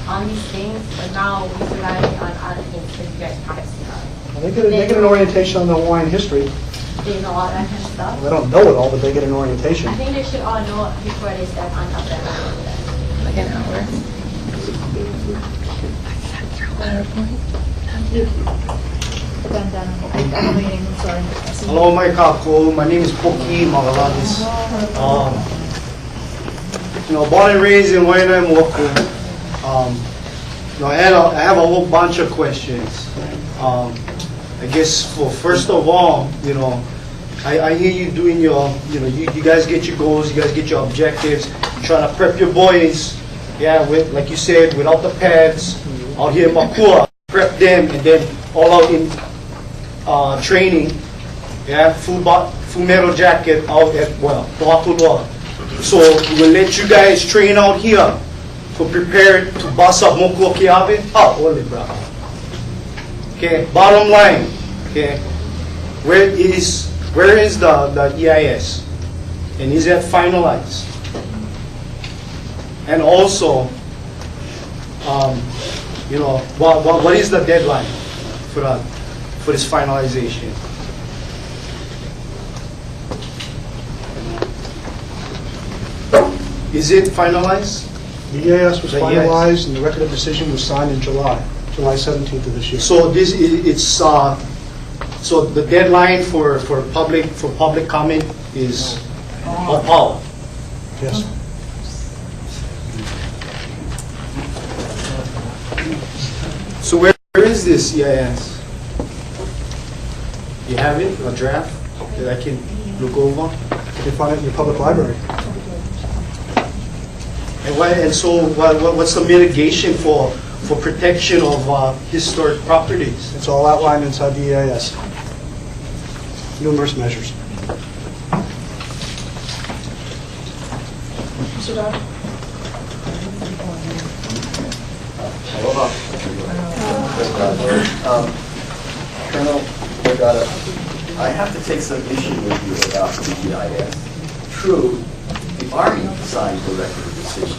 on these things, but now we're surviving on other things because you guys practicing on it. Well, they get an orientation on the Hawaiian history. They know all that kind of stuff. They don't know it all, but they get an orientation. I think they should all know it before they step on top of that. Like an hour. Hello, my kako. My name is Poki Magaladis. Born and raised in Waianae, Moku. I have a whole bunch of questions. I guess first of all, I hear you doing your, you guys get your goals, you guys get your objectives, you're trying to prep your boys, with, like you said, without the pads, out here in Makua, prep them, and then all out in training, full metal jacket out at, To'apulua. So we'll let you guys train out here for prepared to bust up Moku Kiawe. Ole, bro. Okay, bottom line, okay, where is the EIS? And is that finalized? And also, what is the deadline for this finalization? Is it finalized? The EIS was finalized and the record of decision was signed in July 17th of this year. So so the deadline for public comment is Paul. Yes. So Where is this EIS? You have it, a draft that I can look over? You can find it in your public library. And so what's the mitigation for protection of historic properties? It's all outlined inside the EIS. Numerous measures. Mr. Dodd? Colonel Vergara, I have to take some issue with you about the EIS. True, the Army signed the record of decision,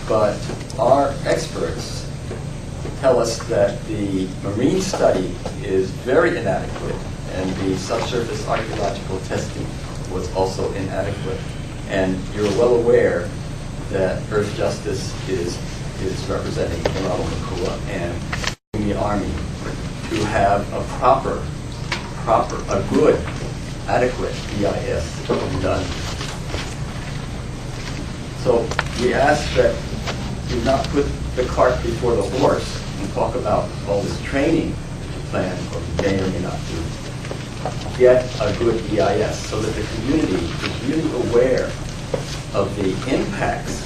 but our experts tell us that the marine study is very inadequate and the subsurface archaeological testing was also inadequate. And you're well aware that Earth Justice is representing Honorable Makua and the Army to have a good, adequate EIS done. So we ask that you not put the cart before the horse and talk about all this training plan, or may or may not do. Get a good EIS so that the community is really aware of the impacts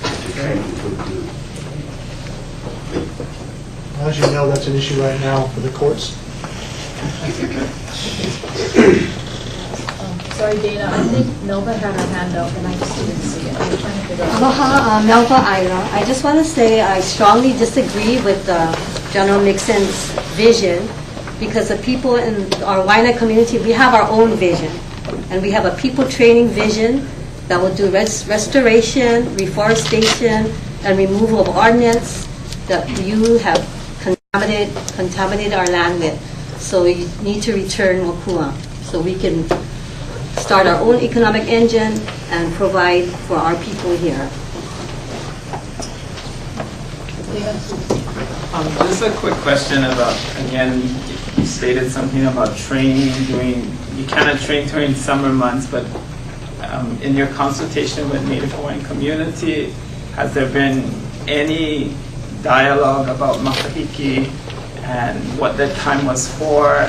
that the training would do. As you know, that's an issue right now for the courts. Sorry, Dana, I think Melba had her hand up and I just didn't see it. I was trying to figure out. Aloha, Melba Ira. I just want to say I strongly disagree with General Nixon's vision, because the people in our Waiana community, we have our own vision. And we have a people training vision that will do restoration, reforestation, and removal of ordnance that you have contaminated our land with. So you need to return Makua so we can start our own economic engine and provide for our people here. Just a quick question about, again, you stated something about training, you cannot train during summer months, but in your consultation with Native Hawaiian community, has there been any dialogue about makahiki and what that time was for,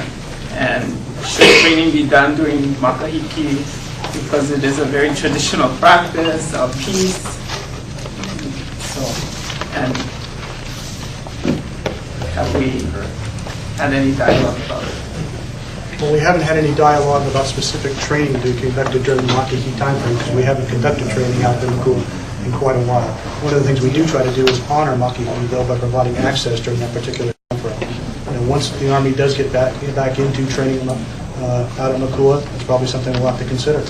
and should training be done during makahiki because it is a very traditional practice of peace? So, and have we had any dialogue about it? Well, we haven't had any dialogue about specific training to be conducted during the Makahiki timeframe because we haven't conducted training out in Makua in quite a while. One of the things we do try to do is honor Makahiki, though, by providing access during that particular timeframe. And once the Army does get back into training out of Makua, it's probably something we'll have to consider.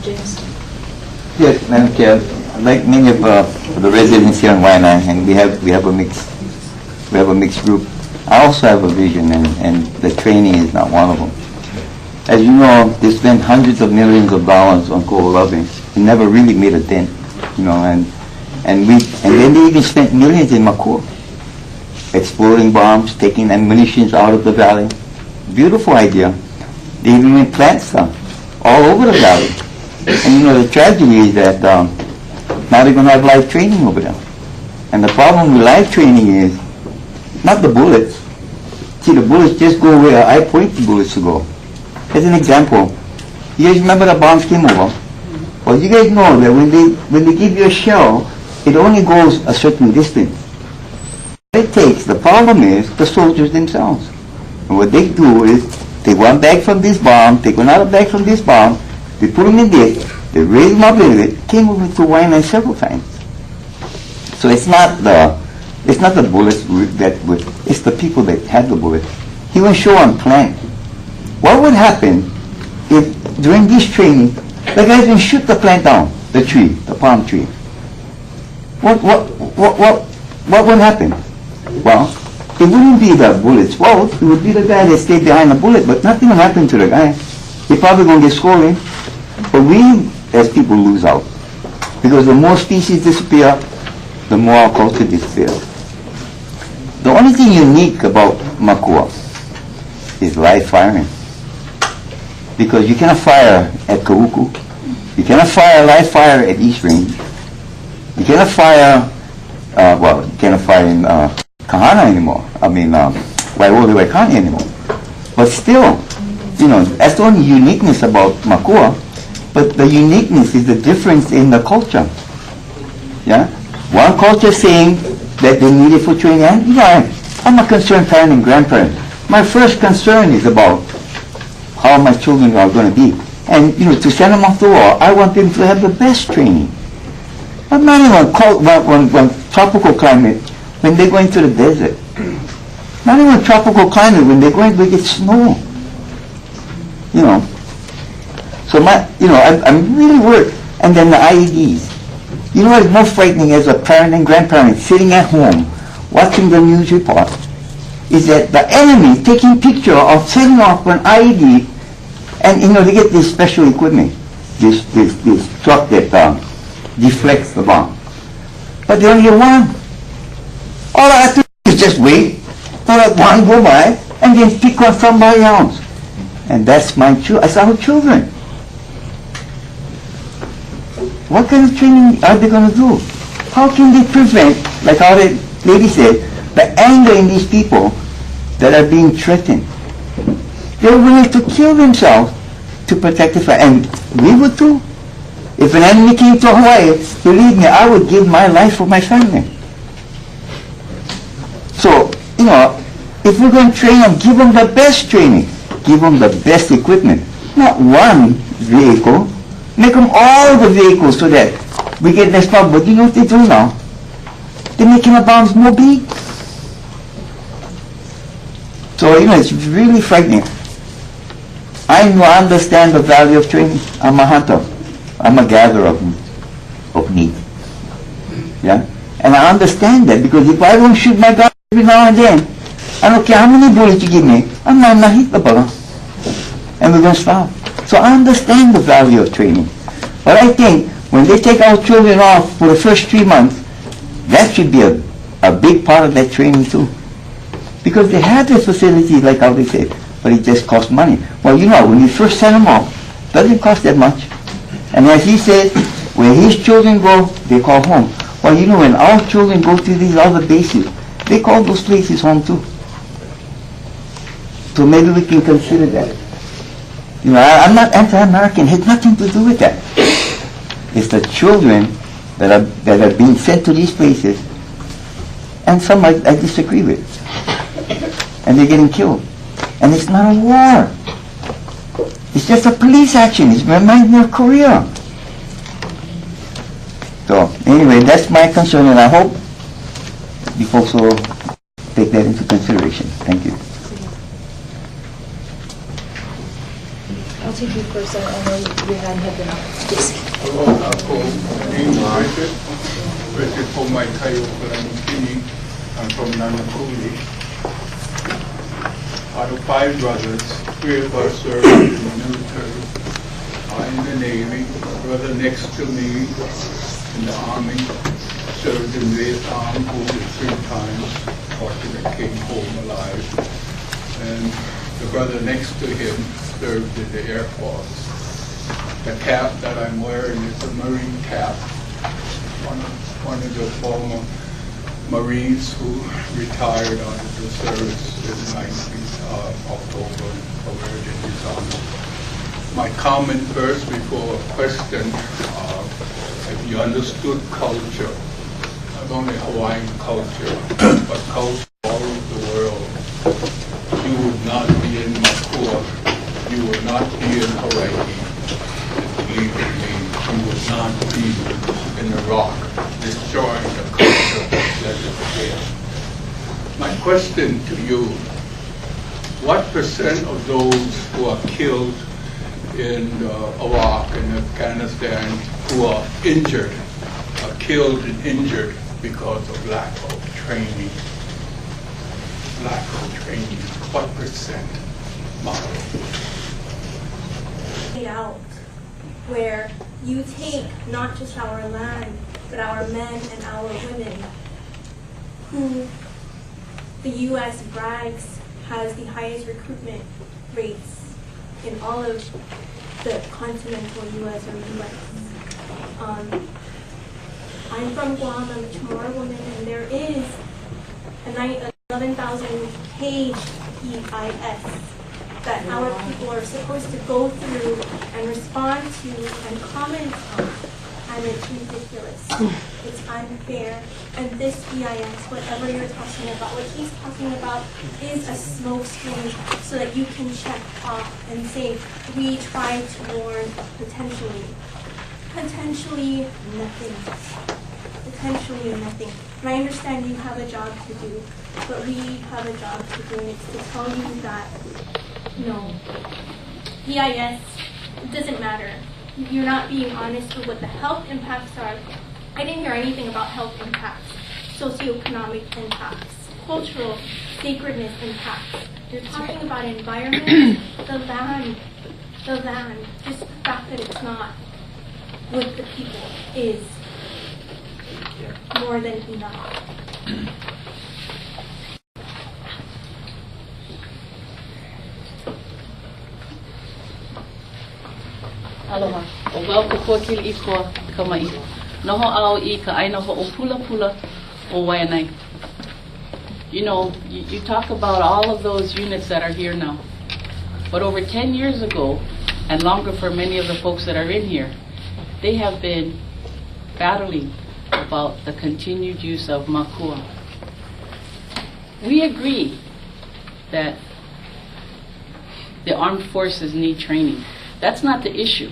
James? Yes, Madam Chair. Like many of the residents here in Waiana, and we have a mixed group. I also have a vision, and the training is not one of them. As you know, they spent hundreds of millions of dollars on ko'olawe. It never really made a dent, and then they even spent millions in Makua, exploding bombs, taking ammunition out of the valley. Beautiful idea. They even went plant stuff all over the valley. And the tragedy is that now they're going to have live training over there. And the problem with live training is not the bullets. See, the bullets just go where I point the bullets to go. As an example, you guys remember the bombs came over? Well, you guys know that when they give you a shell, it only goes a certain distance. What it takes, the problem is the soldiers themselves. And what they do is, take one bag from this bomb, take another bag from this bomb, they put them in this, they raise them up a little bit, came over to Waiana several times. So it's not the bullets it's the people that had the bullets. He was show on plant. What would happen if during this training the guys would shoot the plant down, the tree, the palm tree? What would happen? Well, it wouldn't be the bullet's fault. It would be the guy that stayed behind the bullet, but nothing will happen to the guy. He's probably going to get scolded. But we, as people, lose out. Because the more species disappear, the more our culture disappears. The only thing unique about Makua is live firing. Because you cannot fire at Kauku. You cannot fire live fire at East Range. You cannot fire well, you cannot fight in Kahana anymore. I mean, Waiole Waikani anymore. But still, you know, that's the only uniqueness about Makua. But the uniqueness is the difference in the culture. Yeah? One culture saying that they need it for training. And, you know, I'm a concerned parent and grandparent. My first concern is about how my children are going to be. And, you know, to send them off the wall, I want them to have the best training. But not even when tropical climate, when they go into the desert. Not even tropical climate, when they go and they get snow. You know. So I'm really worried. And then the IEDs. You know what's more frightening as a parent and grandparent sitting at home watching the news report is that the enemy taking picture of setting off an IED, and you know they get this special equipment, this truck that deflects the bomb. But they only get one. All I have to do is just wait for that one go by and then pick on somebody else. And that's our children. What kind of training are they going to do? How can they prevent, like how the lady said, the anger in these people that are being threatened? They're willing to kill themselves to protect the family. And we would too. If an enemy came to Hawaii, believe me, I would give my life for my family. So, you know, if we're going to train them, give them the best training. Give them the best equipment. Not one vehicle. Make them all the vehicles so that we get less problem. But you know what they do now? They're making the bombs more big. So, you know, it's really frightening. I understand the value of training. I'm a hunter. I'm a gatherer of meat. Yeah? And I understand that because if I don't shoot my gun every now and then, I don't care how many bullets you give me, I'm not going to hit the ball. And we're going to stop. So I understand the value of training. But I think when they take our children off for the first 3 months, that should be a big part of that training too. Because they have the facilities like how they say, but it just costs money. Well, you know, when you first send them off, it doesn't cost that much. And as he said, where his children go, they call home. Well, you know, when our children go to these other bases, they call those places home too. So maybe we can consider that. You know, I'm not anti-American. It has nothing to do with that. It's the children that are being sent to these places, and some I disagree with, and they're getting killed. And it's not a war. It's just a police action. It reminds me of Korea. So anyway, that's my concern, and I hope you folks will take that into consideration. Thank you. I'll take you first. I know your hand had been up. Yes. Hello, ako, name Richard po may kayo Kalamutini. I'm from Nanakuli. Out of 5 brothers, 3 of us served in the military, in the Navy. Brother next to me in the Army served in Vietnam, wounded 3 times, fortunately came home alive. And the brother next to him served in the Air Force. The cap that I'm wearing is a Marine cap. One of the former Marines who retired out of the service in October and wearing his honor. My comment first before a question, if you understood culture, not only Hawaiian culture, but culture all over the world, you would not be in Makua, you would not be in Hawaii, and believe me, you would not be in Iraq, destroying the culture that is there. My question to you, what % of those who are killed in Iraq and Afghanistan who are injured, are killed and injured because of lack of training? Lack of training. What %? Model. Out where you take not just our land, but our men and our women, who the U.S. brags has the highest recruitment rates in all of the continental U.S. or U.S. I'm from Guam, I'm a Chamorro woman, and there is a 11,000-page EIS that our people are supposed to go through and respond to and comment on, and it's ridiculous. It's unfair. And this EIS, whatever you're talking about, what he's talking about is a smokescreen so that you can check off and say, we tried to warn potentially. Potentially nothing. Potentially nothing. And I understand you have a job to do, but we have a job to do, and it's to tell you that, no, EIS, it doesn't matter. You're not being honest with what the health impacts are. I didn't hear anything about health impacts, socioeconomic impacts, cultural sacredness impacts. You're talking about environment, the land, just the fact that it's not with the people is more than enough. Aloha. O wau ka kuakili I koa kamai. Noho au I ka aina ho o pula pula o Waianae. You know, you talk about all of those units that are here now. But over 10 years ago, and longer for many of the folks that are in here, they have been battling about the continued use of makua. We agree that the armed forces need training. That's not the issue.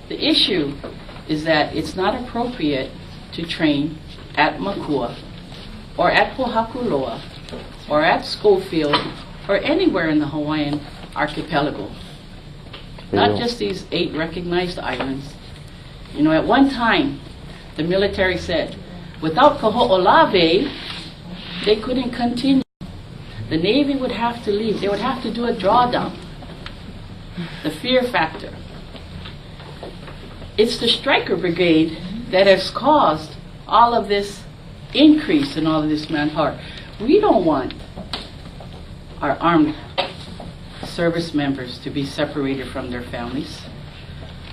The issue is that it's not appropriate to train at Makua or at Pohakuloa or at Schofield or anywhere in the Hawaiian archipelago. Not just these 8 recognized islands. You know, at one time, the military said, without Kaho'olawe, they couldn't continue. The Navy would have to leave. They would have to do a drawdown. The fear factor. It's the Stryker Brigade that has caused all of this increase in all of this manpower. We don't want our armed service members to be separated from their families.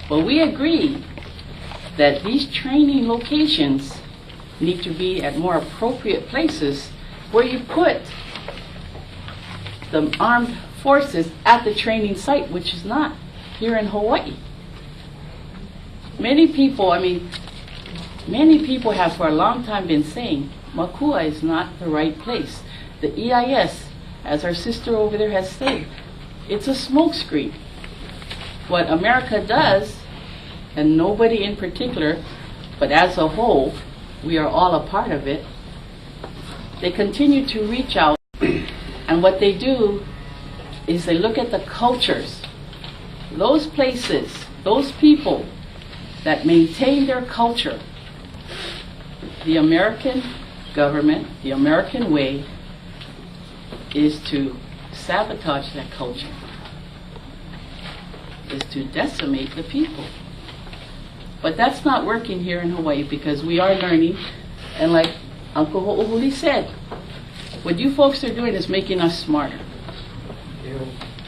But we agree that these training locations need to be at more appropriate places where you put the armed forces at the training site, which is not here in Hawaii. Many people have for a long time been saying Makua is not the right place. The EIS, as our sister over there has said, it's a smokescreen. What America does, and nobody in particular, but as a whole, we are all a part of it, they continue to reach out, and what they do is they look at the cultures, those places, those people that maintain their culture. The American government, the American way, is to sabotage that culture, is to decimate the people. But that's not working here in Hawaii because we are learning, and like Uncle Ho'ohuli said, what you folks are doing is making us smarter.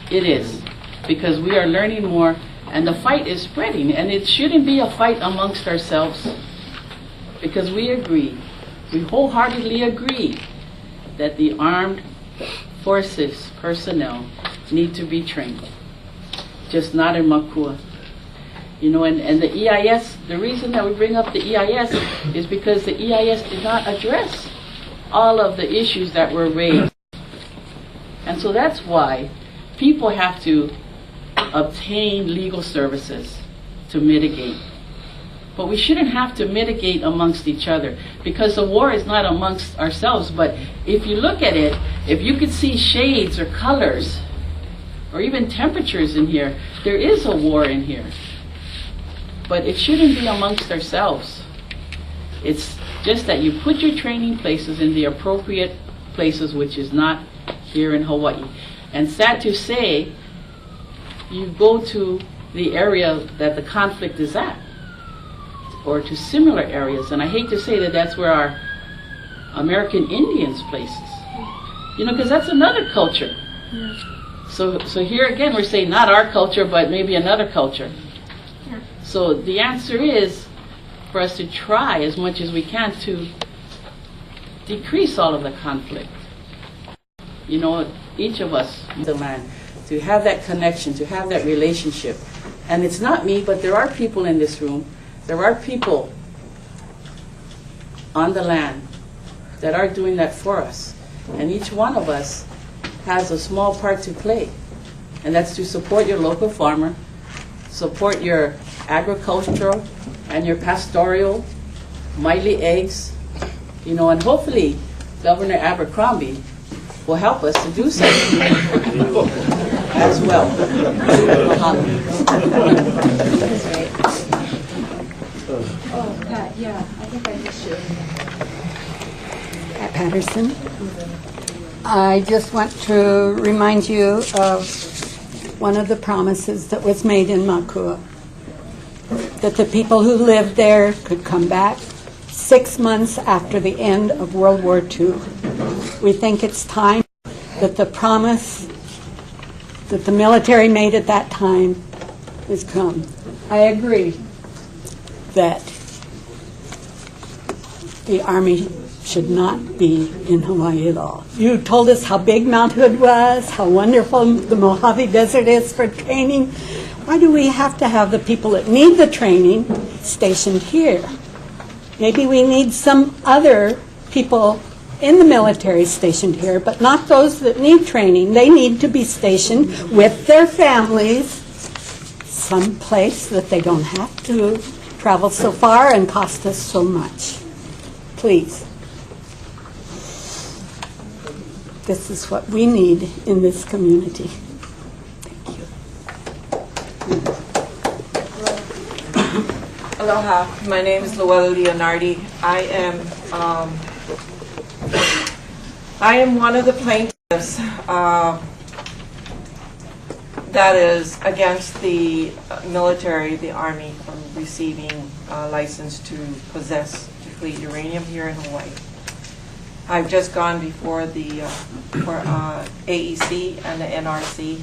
It is, because we are learning more, and the fight is spreading, and it shouldn't be a fight amongst ourselves, because we wholeheartedly agree that the armed forces personnel need to be trained, just not in Makua. You know, and the EIS, the reason that we bring up the EIS is because the EIS did not address all of the issues that were raised. And so that's why people have to obtain legal services to mitigate. But we shouldn't have to mitigate amongst each other, because the war is not amongst ourselves. But if you look at it, if you could see shades or colors or even temperatures in here, there is a war in here. But it shouldn't be amongst ourselves. It's just that you put your training places in the appropriate places, which is not here in Hawaii. And sad to say, you go to the area that the conflict is at, or to similar areas, and I hate to say that that's where our American Indians places. You know, because that's another culture. Yeah. So here again we're saying not our culture, but maybe another culture. Yeah. So the answer is, for us to try as much as we can to decrease all of the conflict. You know, each of us, the land, to have that connection, to have that relationship. And it's not me, but there are people in this room, there are people on the land that are doing that for us. And each one of us has a small part to play. And that's to support your local farmer, support your agricultural and your pastoral, Miley eggs, you know, and hopefully Governor Abercrombie will help us to do something as well. Oh, Pat, yeah, I think I missed you. Pat Patterson. I just want to remind you of one of the promises that was made in Makua, that the people who lived there could come back 6 months after the end of World War II. We think it's time that the promise that the military made at that time has come. I agree that the Army should not be in Hawaii at all. You told us how big Mount Hood was, how wonderful the Mojave Desert is for training. Why do we have to have the people that need the training stationed here? Maybe we need some other people in the military stationed here, but not those that need training. They need to be stationed with their families someplace that they don't have to travel so far and cost us so much. Please. This is what we need in this community. Aloha, my name is Luella Leonardi. I am one of the plaintiffs that is against the military, the Army, from receiving a license to possess depleted uranium here in Hawaii. I've just gone before the AEC and the NRC,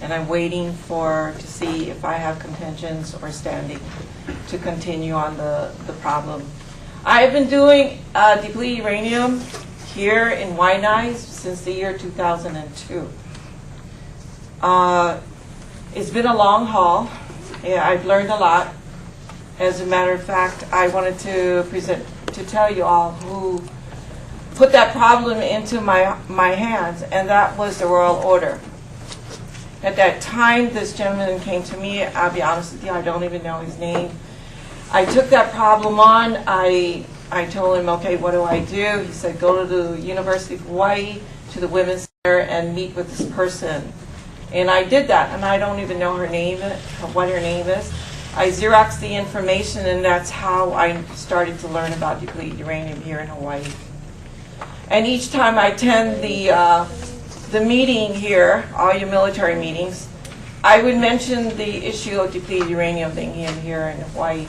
and I'm waiting to see if I have contentions or standing to continue on the problem. I've been doing depleted uranium here in Waianae since the year 2002. It's been a long haul. Yeah, I've learned a lot. As a matter of fact, I wanted to tell you all who put that problem into my hands, and that was the Royal Order. At that time, this gentleman came to me. I'll be honest with you, I don't even know his name. I took that problem on. I told him, okay, what do I do? He said, go to the University of Hawaii, to the Women's Center, and meet with this person. And I did that, and I don't even know her name, what her name is. I Xeroxed the information, and that's how I started to learn about depleted uranium here in Hawaii. And each time I attend the meeting here, all your military meetings, I would mention the issue of depleted uranium being here in Hawaii.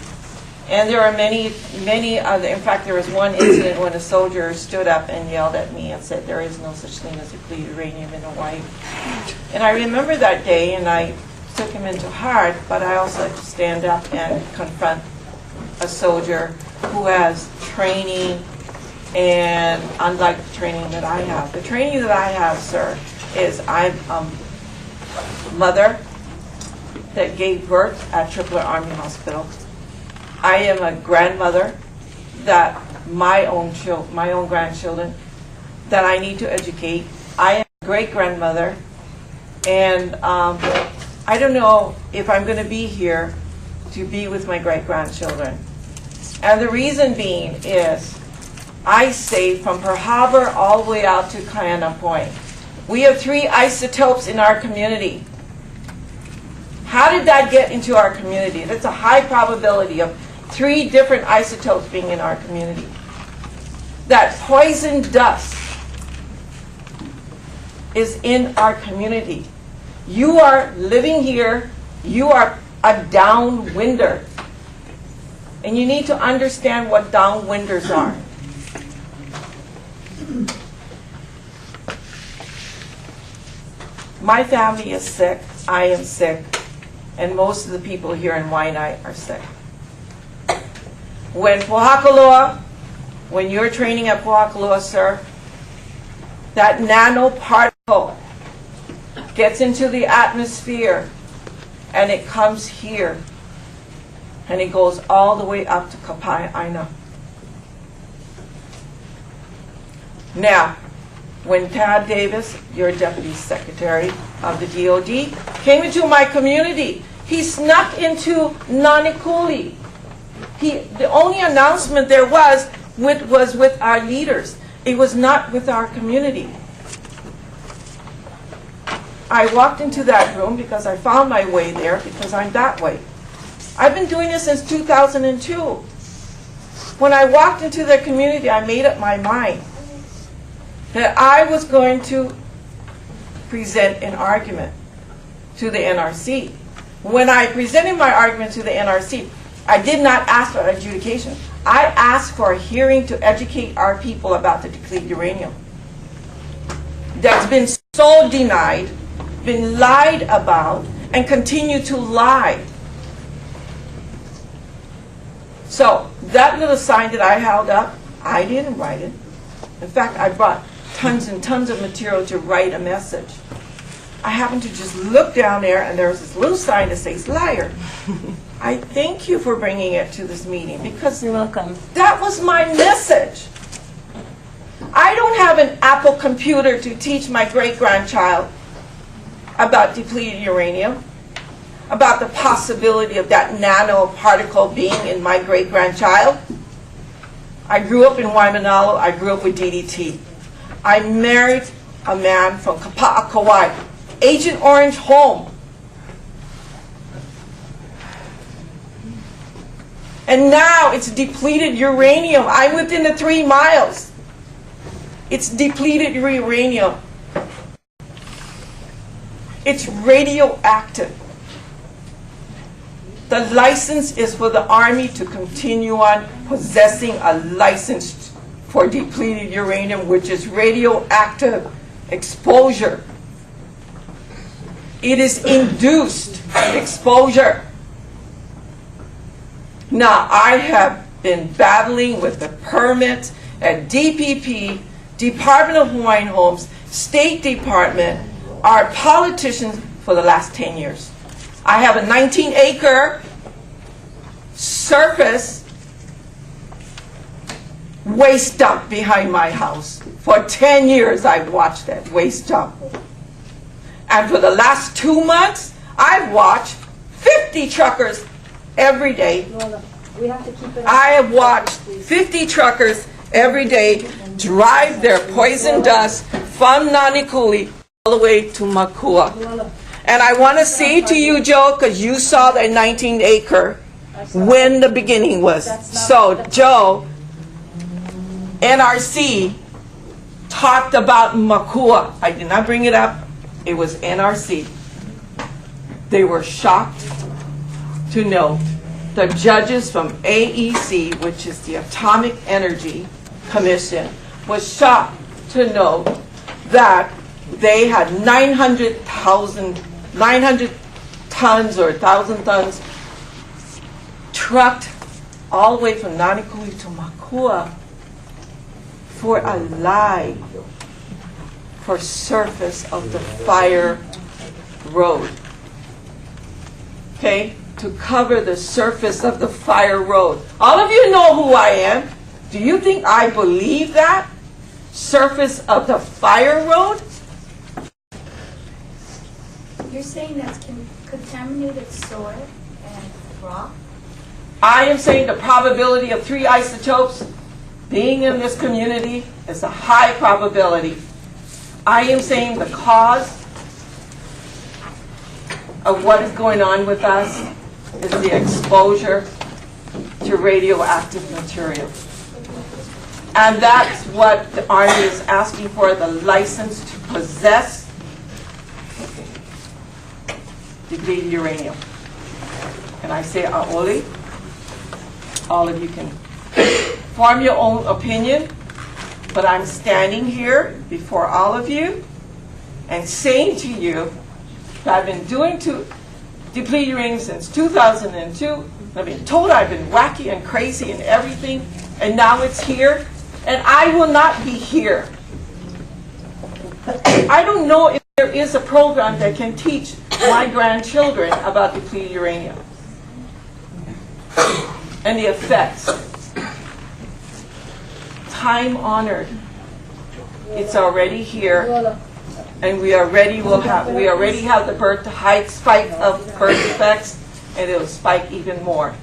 And there are many other, in fact, there was one incident when a soldier stood up and yelled at me and said, there is no such thing as depleted uranium in Hawaii. And I remember that day, and I took him into heart, but I also had to stand up and confront a soldier who has training, and unlike the training that I have. The training that I have, sir, is I'm a mother that gave birth at Tripler Army Hospital. I am a grandmother that my own grandchildren that I need to educate. I am a great-grandmother, and I don't know if I'm going to be here to be with my great-grandchildren. And the reason being is I say from Pearl Harbor all the way out to Kayana Point. We have 3 isotopes in our community. How did that get into our community? That's a high probability of 3 different isotopes being in our community. That poison dust is in our community. You are living here. You are a downwinder. And you need to understand what downwinders are. My family is sick. I am sick. And most of the people here in Waianae are sick. when Pohakaloa, when you're training at Pohakaloa, sir, that nanoparticle gets into the atmosphere and it comes here and it goes all the way up to Kapaina. Now, when Tad Davis, your Deputy Secretary of the DOD, came into my community, he snuck into Nanikuli. The only announcement there was with our leaders. It was not with our community. I walked into that room because I found my way there because I'm that way. I've been doing this since 2002. When I walked into their community, I made up my mind that I was going to present an argument to the NRC. When I presented my argument to the NRC, I did not ask for adjudication. I asked for a hearing to educate our people about the depleted uranium. That's been so denied, been lied about, and continue to lie. So that little sign that I held up, I didn't write it. In fact, I brought tons and tons of material to write a message. I happened to just look down there and there was this little sign that says liar. I thank you for bringing it to this meeting because you're welcome. That was my message. I don't have an Apple computer to teach my great-grandchild about depleted uranium, about the possibility of that nanoparticle being in my great-grandchild. I grew up in Waimanalo. I grew up with DDT. I married a man from Kapa'a, Kauai, Agent Orange home. And now it's depleted uranium. I'm within the 3 miles. It's depleted uranium. It's radioactive. The license is for the Army to continue on possessing a license for depleted uranium, which is radioactive exposure. It is induced exposure. Now, I have been battling with the permit at DPP, Department of Hawaiian Homes, State Department, our politicians for the last 10 years. I have a 19-acre surface waste dump behind my house. For 10 years, I've watched that waste dump. And for the last 2 months, I've watched 50 truckers every day. We have to keep it. I have watched 50 truckers every day drive their poison dust from Nanikuli all the way to Makua. And I want to say to you, Joe, because you saw that 19-acre when the beginning was. So, Joe, NRC talked about Makua. I did not bring it up. It was NRC. They were shocked to know the judges from AEC, which is the Atomic Energy Commission, was shocked to know that they had 900 tons or 1,000 tons trucked all the way from Nanikuli to Makua for a lie for surface of the fire road. Okay? To cover the surface of the fire road. All of you know who I am. Do you think I believe that? Surface of the fire road? You're saying that's contaminated soil and rock? I am saying the probability of 3 isotopes being in this community is a high probability. I am saying the cause of what is going on with us is the exposure to radioactive material. And that's what the Army is asking for, the license to possess depleted uranium. And I say, Aoli, all of you can form your own opinion, but I'm standing here before all of you and saying to you that I've been doing depleted uranium since 2002, I've been told I've been wacky and crazy and everything, and now it's here, and I will not be here. I don't know if there is a program that can teach my grandchildren about depleted uranium and the effects. Time honored. It's already here, and we already have the birth height spike of birth defects, and it'll spike even more.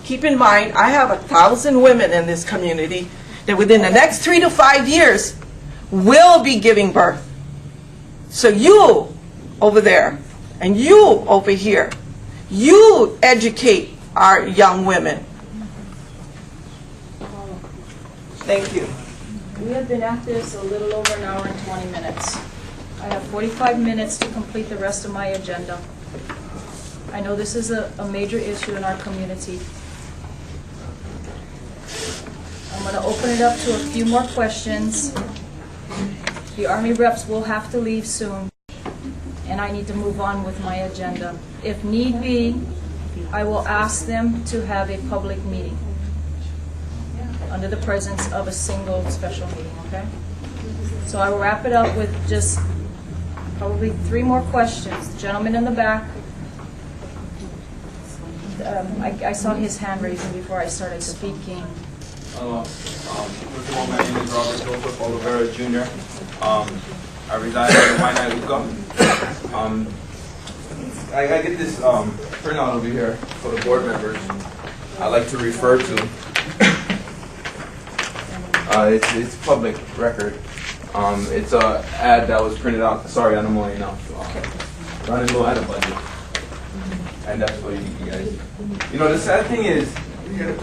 Keep in mind, I have 1,000 women in this community that within the next 3 to 5 years will be giving birth. So you over there and you over here, you educate our young women. Thank you. We have been at this a little over an hour and 20 minutes. I have 45 minutes to complete the rest of my agenda. I know this is a major issue in our community. I'm going to open it up to a few more questions. The Army reps will have to leave soon, and I need to move on with my agenda. If need be, I will ask them to have a public meeting under the presence of a single special meeting, okay? So I will wrap it up with just probably 3 more questions. The gentleman in the back, I saw his hand raising before I started speaking. First of all, my name is Robert Joseph Oliveira Jr. I reside in Waianae. I get this printout over here for the board members. I like to refer to. It's public record. It's an ad that was printed out. Sorry, I'm only enough. Running low out of budget, and that's what you guys. You know, the sad thing is,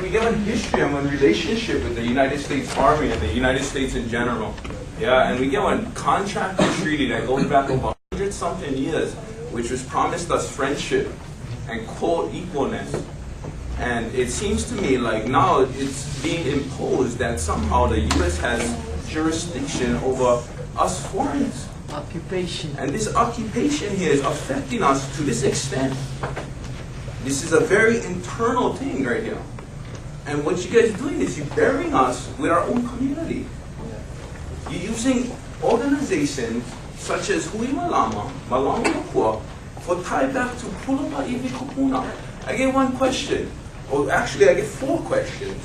we get a history and a relationship with the United States Army and the United States in general. Yeah, and we get a contract and treaty that goes back over 100-something years, which was promised us friendship and quote equalness. And it seems to me like now it's being imposed that somehow the U.S. has jurisdiction over us foreigners. Occupation. And this occupation here is affecting us to this extent. This is a very internal thing right here. And what you guys are doing is you're burying us with our own community. You're using organizations such as Hui Malama, Malama Yokua, for tie back to Pulapa Iwi Kupuna. I get one question, or actually I get 4 questions.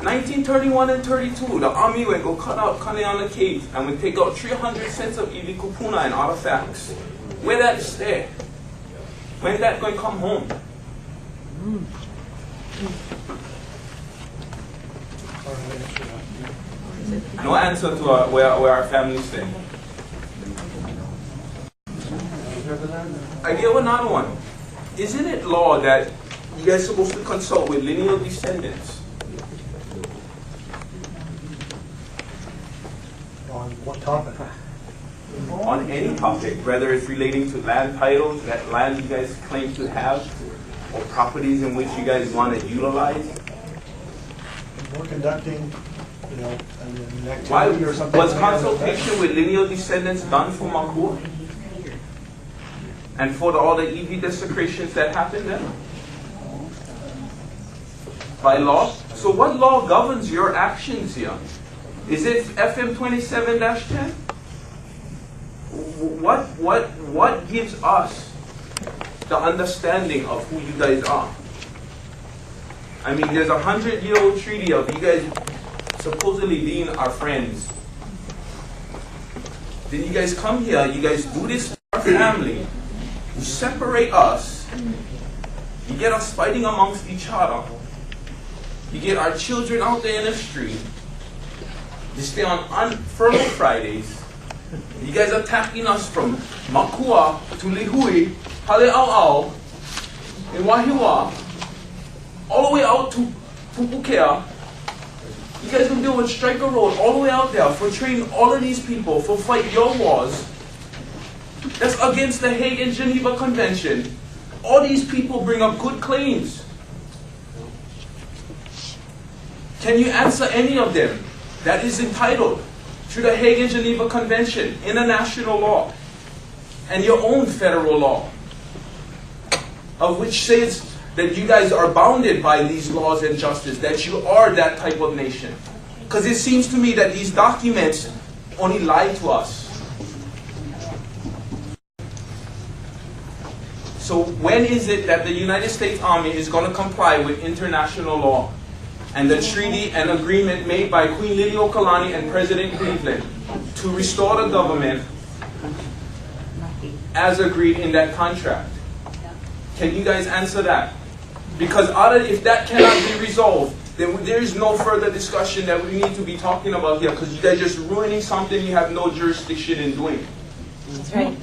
1931 and 32, the army would go cut out Kaneana Cave and would take out 300 cents of Iwi Kupuna and artifacts. Where that stay? When that going to come home? No answer to where our families stay. I get another one. Isn't it law that you guys are supposed to consult with lineal descendants? On what topic? On any topic, whether it's relating to land titles, that land you guys claim to have, or properties in which you guys want to utilize. We're conducting, an Why activity or something. was consultation with lineal descendants done for Makua? And for all the EV desecrations that happened there? By law? So what law governs your actions here? Is it FM 27-10? What gives us the understanding of who you guys are? I mean, there's a 100-year-old treaty of you guys supposedly being our friends. Then you guys come here, you guys do this for our family. You separate us. You get us fighting amongst each other. You get our children out there in the street. You stay on Furlough Fridays. You guys are attacking us from Makua to Lihui, Hale'au'au, in Wahiwa, all the way out to Pupukea. You guys gonna deal with Striker Road all the way out there for training all of these people for fight your wars. That's against the Hague and Geneva Convention. All these people bring up good claims. Can you answer any of them that is entitled to the Hague and Geneva Convention, international law, and your own federal law, of which says that you guys are bounded by these laws and justice, that you are that type of nation. Because it seems to me that these documents only lie to us. So when is it that the United States Army is going to comply with international law and the treaty and agreement made by Queen Liliuokalani and President Cleveland to restore the government as agreed in that contract? Can you guys answer that? Because if that cannot be resolved, then there is no further discussion that we need to be talking about here, because you guys are just ruining something you have no jurisdiction in doing. That's right.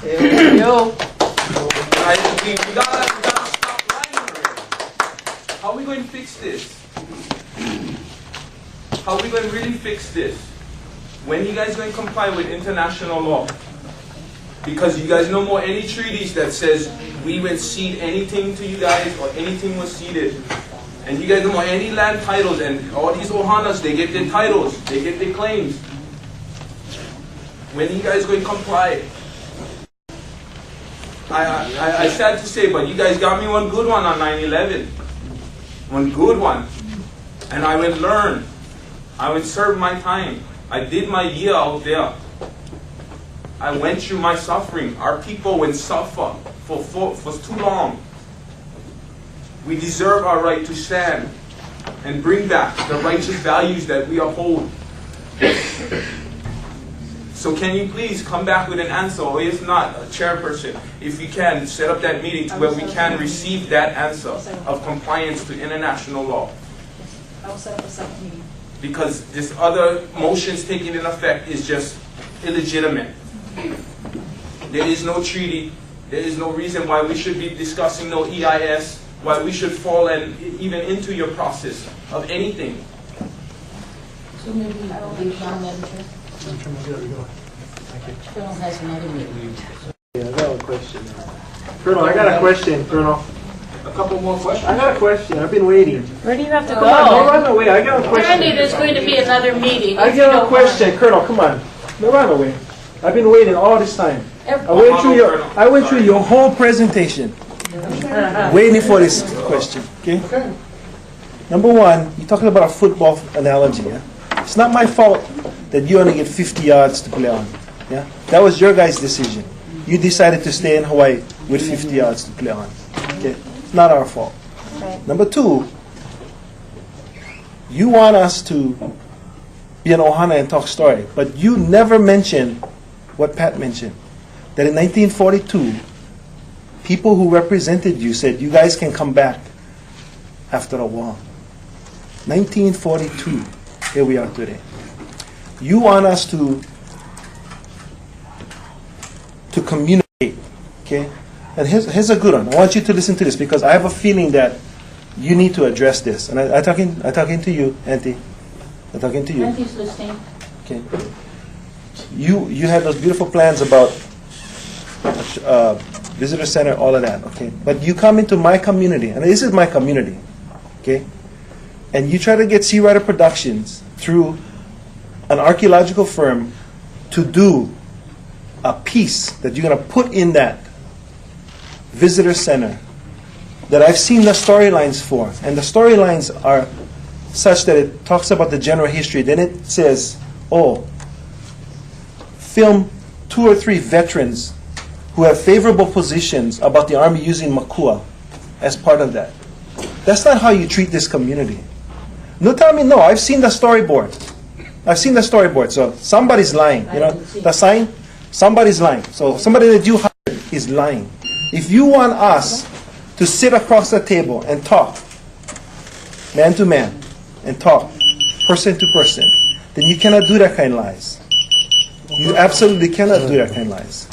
There you go. We gotta stop lying already. How are we going to fix this? How are we going to really fix this? When are you guys going to comply with international law? Because you guys no more any treaties that says we will cede anything to you guys or anything was ceded. And you guys don't want any land titles, and all these Ohanas, they get their titles, they get their claims. When are you guys going to comply? I sad to say, but you guys got me one good one on 9/11. One good one. And I went learn. I went serve my time. I did my year out there. I went through my suffering. Our people went suffer for too long. We deserve our right to stand and bring back the righteous values that we uphold. So can you please come back with an answer, or if not, a chairperson, if you can, set up that meeting to where we can receive that answer of compliance to international law. I will set up a second meeting. Because this other motions taking in effect is just illegitimate. There is no treaty. There is no reason why we should be discussing no EIS, why we should fall even into your process of anything. So maybe leave on Madam Chair. Colonel has another meeting. Yeah, I got a question. Colonel, I got a question, Colonel. A couple more questions? I got a question. I've been waiting. Where do you have to Come on, don't go? run away. I got a question. Randy, there's going to be another meeting. I if you got a don't question, Colonel. Come on. Don't run away. I've been waiting all this time. I went through your whole presentation, waiting for this question. Okay. Number one, you're talking about a football analogy. Yeah? It's not my fault that you only get 50 yards to play on. Yeah, that was your guys' decision. You decided to stay in Hawaii with 50 yards to play on. Okay, it's not our fault. Number two, you want us to be an Ohana and talk story, but you never mentioned what Pat mentioned, that in 1942, people who represented you said, you guys can come back after a war. 1942, here we are today. You want us to communicate, okay? And here's a good one. I want you to listen to this, because I have a feeling that you need to address this. And I'm talking to you, Auntie. I'm talking to you. Auntie's listening. Okay. You had those beautiful plans about visitor center, all of that, okay? But you come into my community, and this is my community, okay? And you try to get Seawriter Productions through an archaeological firm to do a piece that you're going to put in that visitor center that I've seen the storylines for. And the storylines are such that it talks about the general history. Then it says, oh, film 2 or 3 veterans who have favorable positions about the Army using Makua as part of that. That's not how you treat this community. No, tell me no. I've seen the storyboard. I've seen the storyboard. So somebody's lying. You know the sign? Somebody's lying. So somebody that you hired is lying. If you want us to sit across the table and talk, man to man, and talk, person to person, then you cannot do that kind of lies. You absolutely cannot do that kind of lies.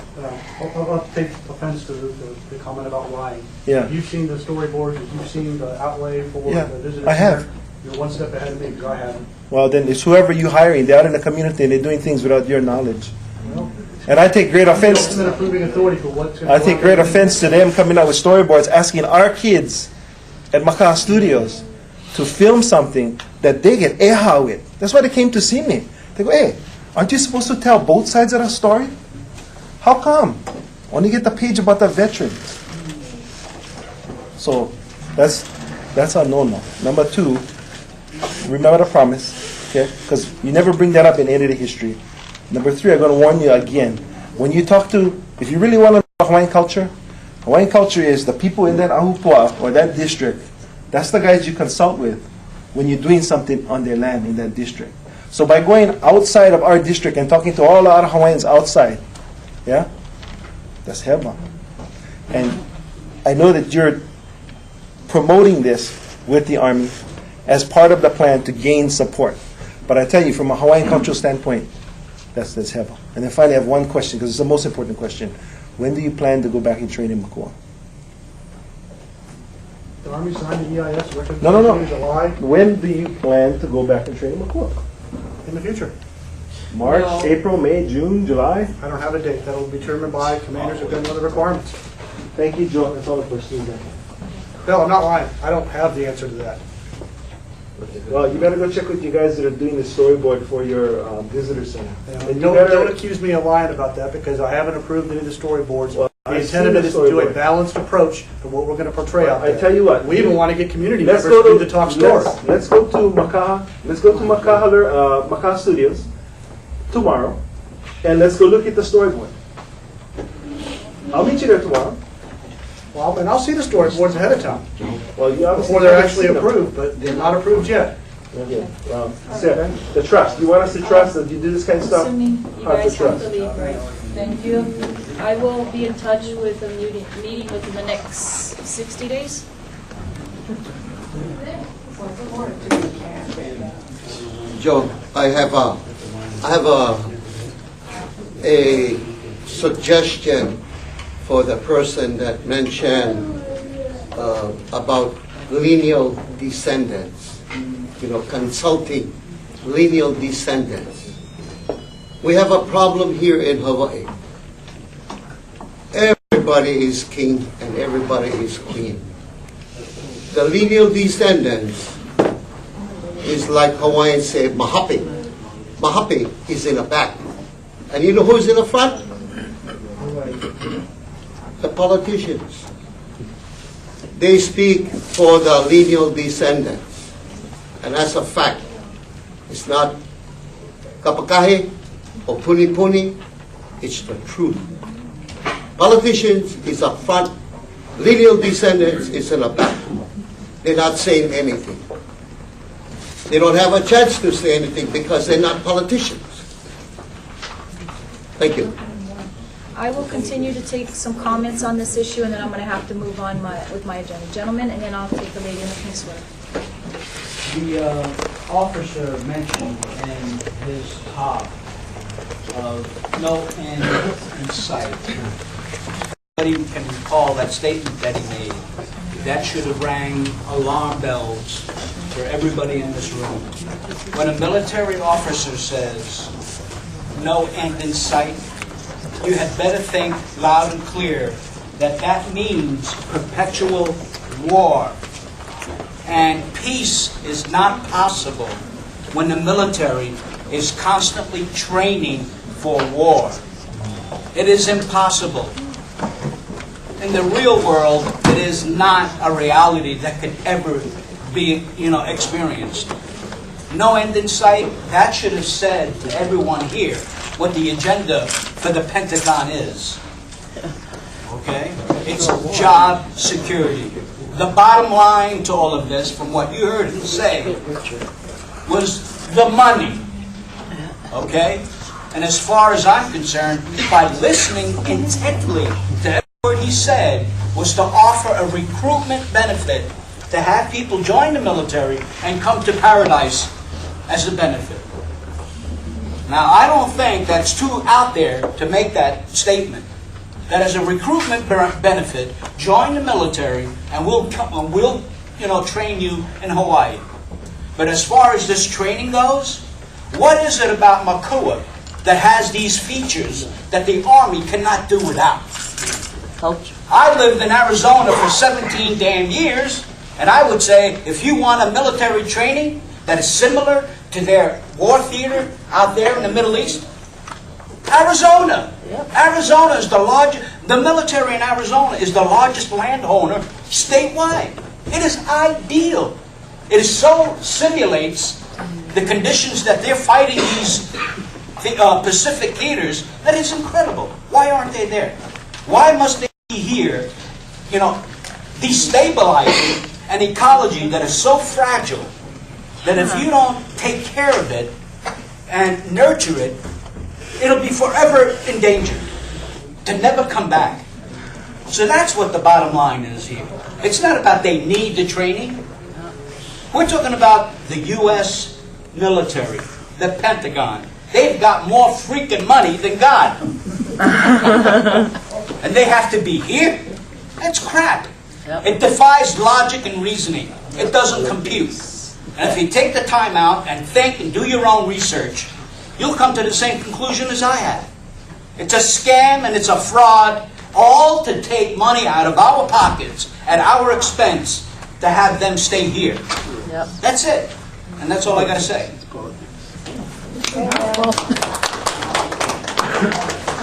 I'll take offense to the comment about lying. Yeah. You've seen the storyboards, you've seen the outlay for the visitor I have. center. You're one step ahead of me, because I haven't. Well, then it's whoever you hiring. They're out in the community and they're doing things without your knowledge. And I take great offense. Ultimate approving authority for what's going I take great offense to them coming out with storyboards, asking our kids at Macau Studios to film something that they get eha with. That's why they came to see me. They go, hey, aren't you supposed to tell both sides of the story? How come? Only get the page about the veterans. So That's a no-no. Number two, remember the promise, okay? Because you never bring that up in any of the history. Number three, I'm going to warn you again. When you talk to, if you really want to know Hawaiian culture is the people in that ahupua or that district. That's the guys you consult with when you're doing something on their land in that district. So by going outside of our district and talking to all the other Hawaiians outside, yeah, that's heba. And I know that you're promoting this with the Army as part of the plan to gain support. But I tell you, from a Hawaiian cultural standpoint, that's heba. And then finally, I have one question, because it's the most important question. When do you plan to go back and train in Makua? The Army signed the EIS record No. in July. When do you plan to go back and train in Makua? In the future. March, No. April, May, June, July? I don't have a date. That will be determined by commanders who know the requirements. Thank you, Joe. That's all the questions then. No, I'm not lying. I don't have the answer to that. Well, you better go check with you guys that are doing the storyboard for your visitor center. And you Don't better- accuse me of lying about that, because I haven't approved any of the storyboards. Well, The I've intent seen of the it is to do a storyboard. balanced approach to what we're going to portray out I there. tell you what. We even want to get community Let's members go to do the top story. Let's go to Makaha. Let's go to Makaha Studios tomorrow, and let's go look at the storyboard. I'll meet you there tomorrow. Well, and I'll see the storyboards ahead of time, Well, you obviously before they're haven't actually seen them. approved, but they're not approved yet. Okay. Seth, the trust. You want us to trust that you do this kind of stuff? Assuming you Hard to guys have trust. to leave, right? Thank you. I will be in touch with a meeting within the next 60 days. Joe, I have a suggestion for the person that mentioned about lineal descendants, consulting lineal descendants. We have a problem here in Hawaii. Everybody is king and everybody is queen. The lineal descendants is like Hawaiians say, mahape. Mahape is in the back. And you know who's in the front? The politicians. They speak for the lineal descendants. And that's a fact. It's not kapakahe or puni-puni. It's the truth. Politicians is up front. Lineal descendants is in the back. They're not saying anything. They don't have a chance to say anything because they're not politicians. Thank you. I will continue to take some comments on this issue, and then I'm going to have to move on with my agenda. Gentlemen, and then I'll take the lady in the pink sweater. The officer mentioned in his talk of no end in sight. Anybody can recall that statement that he made. That should have rang alarm bells for everybody in this room. When a military officer says no end in sight, you had better think loud and clear that that means perpetual war. And peace is not possible when the military is constantly training for war. It is impossible. In the real world, it is not a reality that could ever be, experienced. No end in sight, that should have said to everyone here what the agenda for the Pentagon is. Okay? It's job security. The bottom line to all of this, from what you heard him say, was the money. Okay? And as far as I'm concerned, by listening intently to every word he said, was to offer a recruitment benefit to have people join the military and come to paradise as a benefit. Now, I don't think that's too out there to make that statement. That as a recruitment benefit, join the military and we'll train you in Hawaii. But as far as this training goes, what is it about Makua that has these features that the Army cannot do without? Culture. I lived in Arizona for 17 damn years, and I would say if you want a military training that is similar to their war theater out there in the Middle East, Arizona. Arizona is the largest. The military in Arizona is the largest landowner statewide. It is ideal. It is so simulates the conditions that they're fighting these Pacific theaters that it's incredible. Why aren't they there? Why must they be here, destabilizing an ecology that is so fragile that if you don't take care of it and nurture it, it'll be forever in danger to never come back. So that's what the bottom line is here. It's not about they need the training. We're talking about the U.S. military, the Pentagon. They've got more freaking money than God. And they have to be here? That's crap. It defies logic and reasoning. It doesn't compute. And if you take the time out and think and do your own research, you'll come to the same conclusion as I have. It's a scam and it's a fraud, all to take money out of our pockets at our expense to have them stay here. That's it. And that's all I got to say. I'm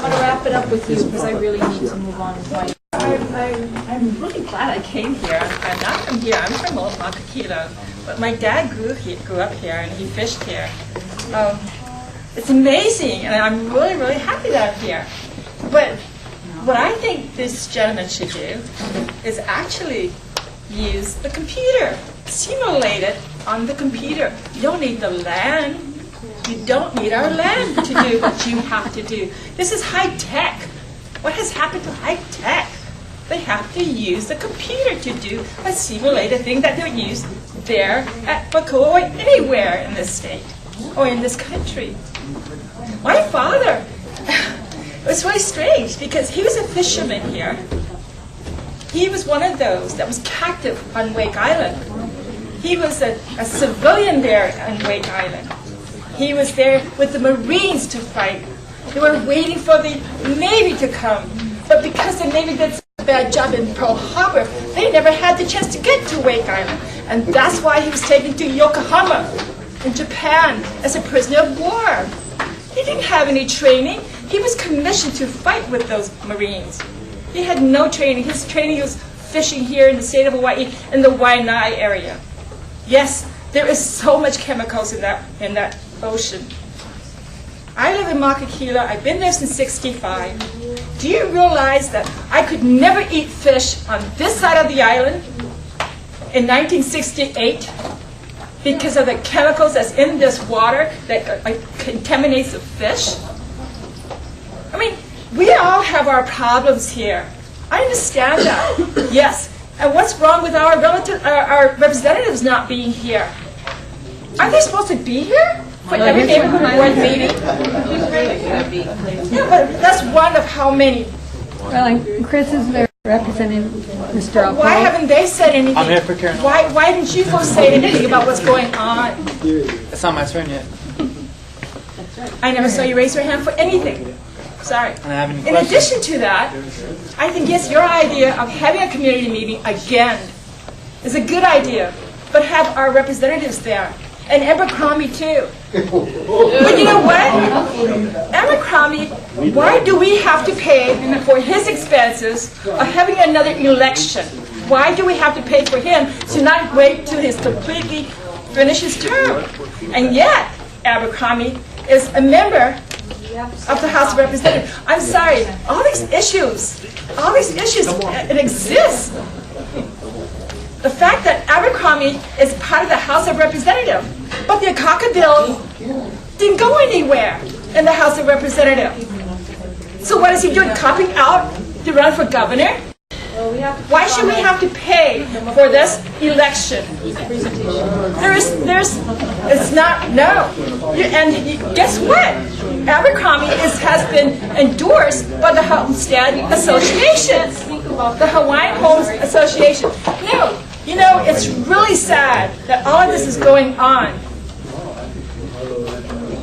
going to wrap it up with you because I really need to move on with my... I'm really glad I came here. I'm not from here. I'm from Old Makakilo. But my dad grew up here and he fished here. It's amazing, and I'm really, really happy that I'm here. But what I think this gentleman should do is actually use the computer. Simulate it on the computer. You don't need the land. You don't need our land to do what you have to do. This is high tech. What has happened to high tech? They have to use the computer to do a simulated thing that they'll use there at Makua or anywhere in this state or in this country. My father, it was really strange because he was a fisherman here. He was one of those that was captive on Wake Island. He was a civilian there on Wake Island. He was there with the Marines to fight. They were waiting for the Navy to come. But because the Navy did such a bad job in Pearl Harbor, they never had the chance to get to Wake Island. And that's why he was taken to Yokohama in Japan as a prisoner of war. He didn't have any training. He was commissioned to fight with those Marines. He had no training. His training was fishing here in the state of Hawaii in the Waianae area. Yes, there is so much chemicals in that ocean. I live in Makakilo. I've been there since '65. Do you realize that I could never eat fish on this side of the island in 1968 because of the chemicals that's in this water that contaminates the fish? I mean, we all have our problems here. I understand that. Yes. And what's wrong with our representatives not being here? Are they supposed to be here for every neighborhood board meeting? Yeah, but that's one of how many. Well, and Chris is there representing Mr. Alcala. Why haven't they said anything? I'm here for Karen. Why didn't you folks say anything about what's going on? It's not my turn yet. I never saw you raise your hand for anything. Sorry. In addition to that, I think, yes, your idea of having a community meeting again is a good idea, but have our representatives there. And Abercrombie too. But you know what? Abercrombie, why do we have to pay for his expenses of having another election? Why do we have to pay for him to not wait till he's completely finished his term? And yet, Abercrombie is a member of the House of Representatives. I'm sorry, all these issues, it exists. The fact that Abercrombie is part of the House of Representatives, but the Akaka bill didn't go anywhere in the House of Representatives. So what is he doing, copying out to run for governor? Why should we have to pay for this election? It's not, no. And guess what? Abercrombie has been endorsed by the Homestead Association, the Hawaiian Homes Association. No, you know, it's really sad that all of this is going on.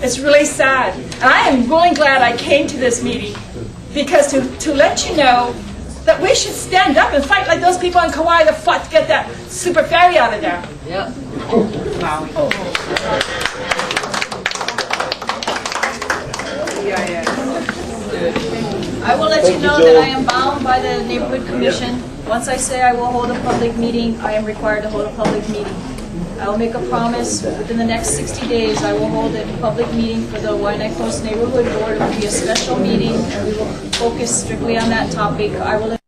It's really sad. And I am really glad I came to this meeting because to let you know that we should stand up and fight like those people in Kauai that fought to get that super ferry out of there. Yep. I will let you know that I am bound by the neighborhood commission Once I say I will hold a public meeting, I am required to hold a public meeting. I will make a promise within the next 60 days, I will hold a public meeting for the Waianae Coast Neighborhood Board. It will be a special meeting, and we will focus strictly on that topic. I will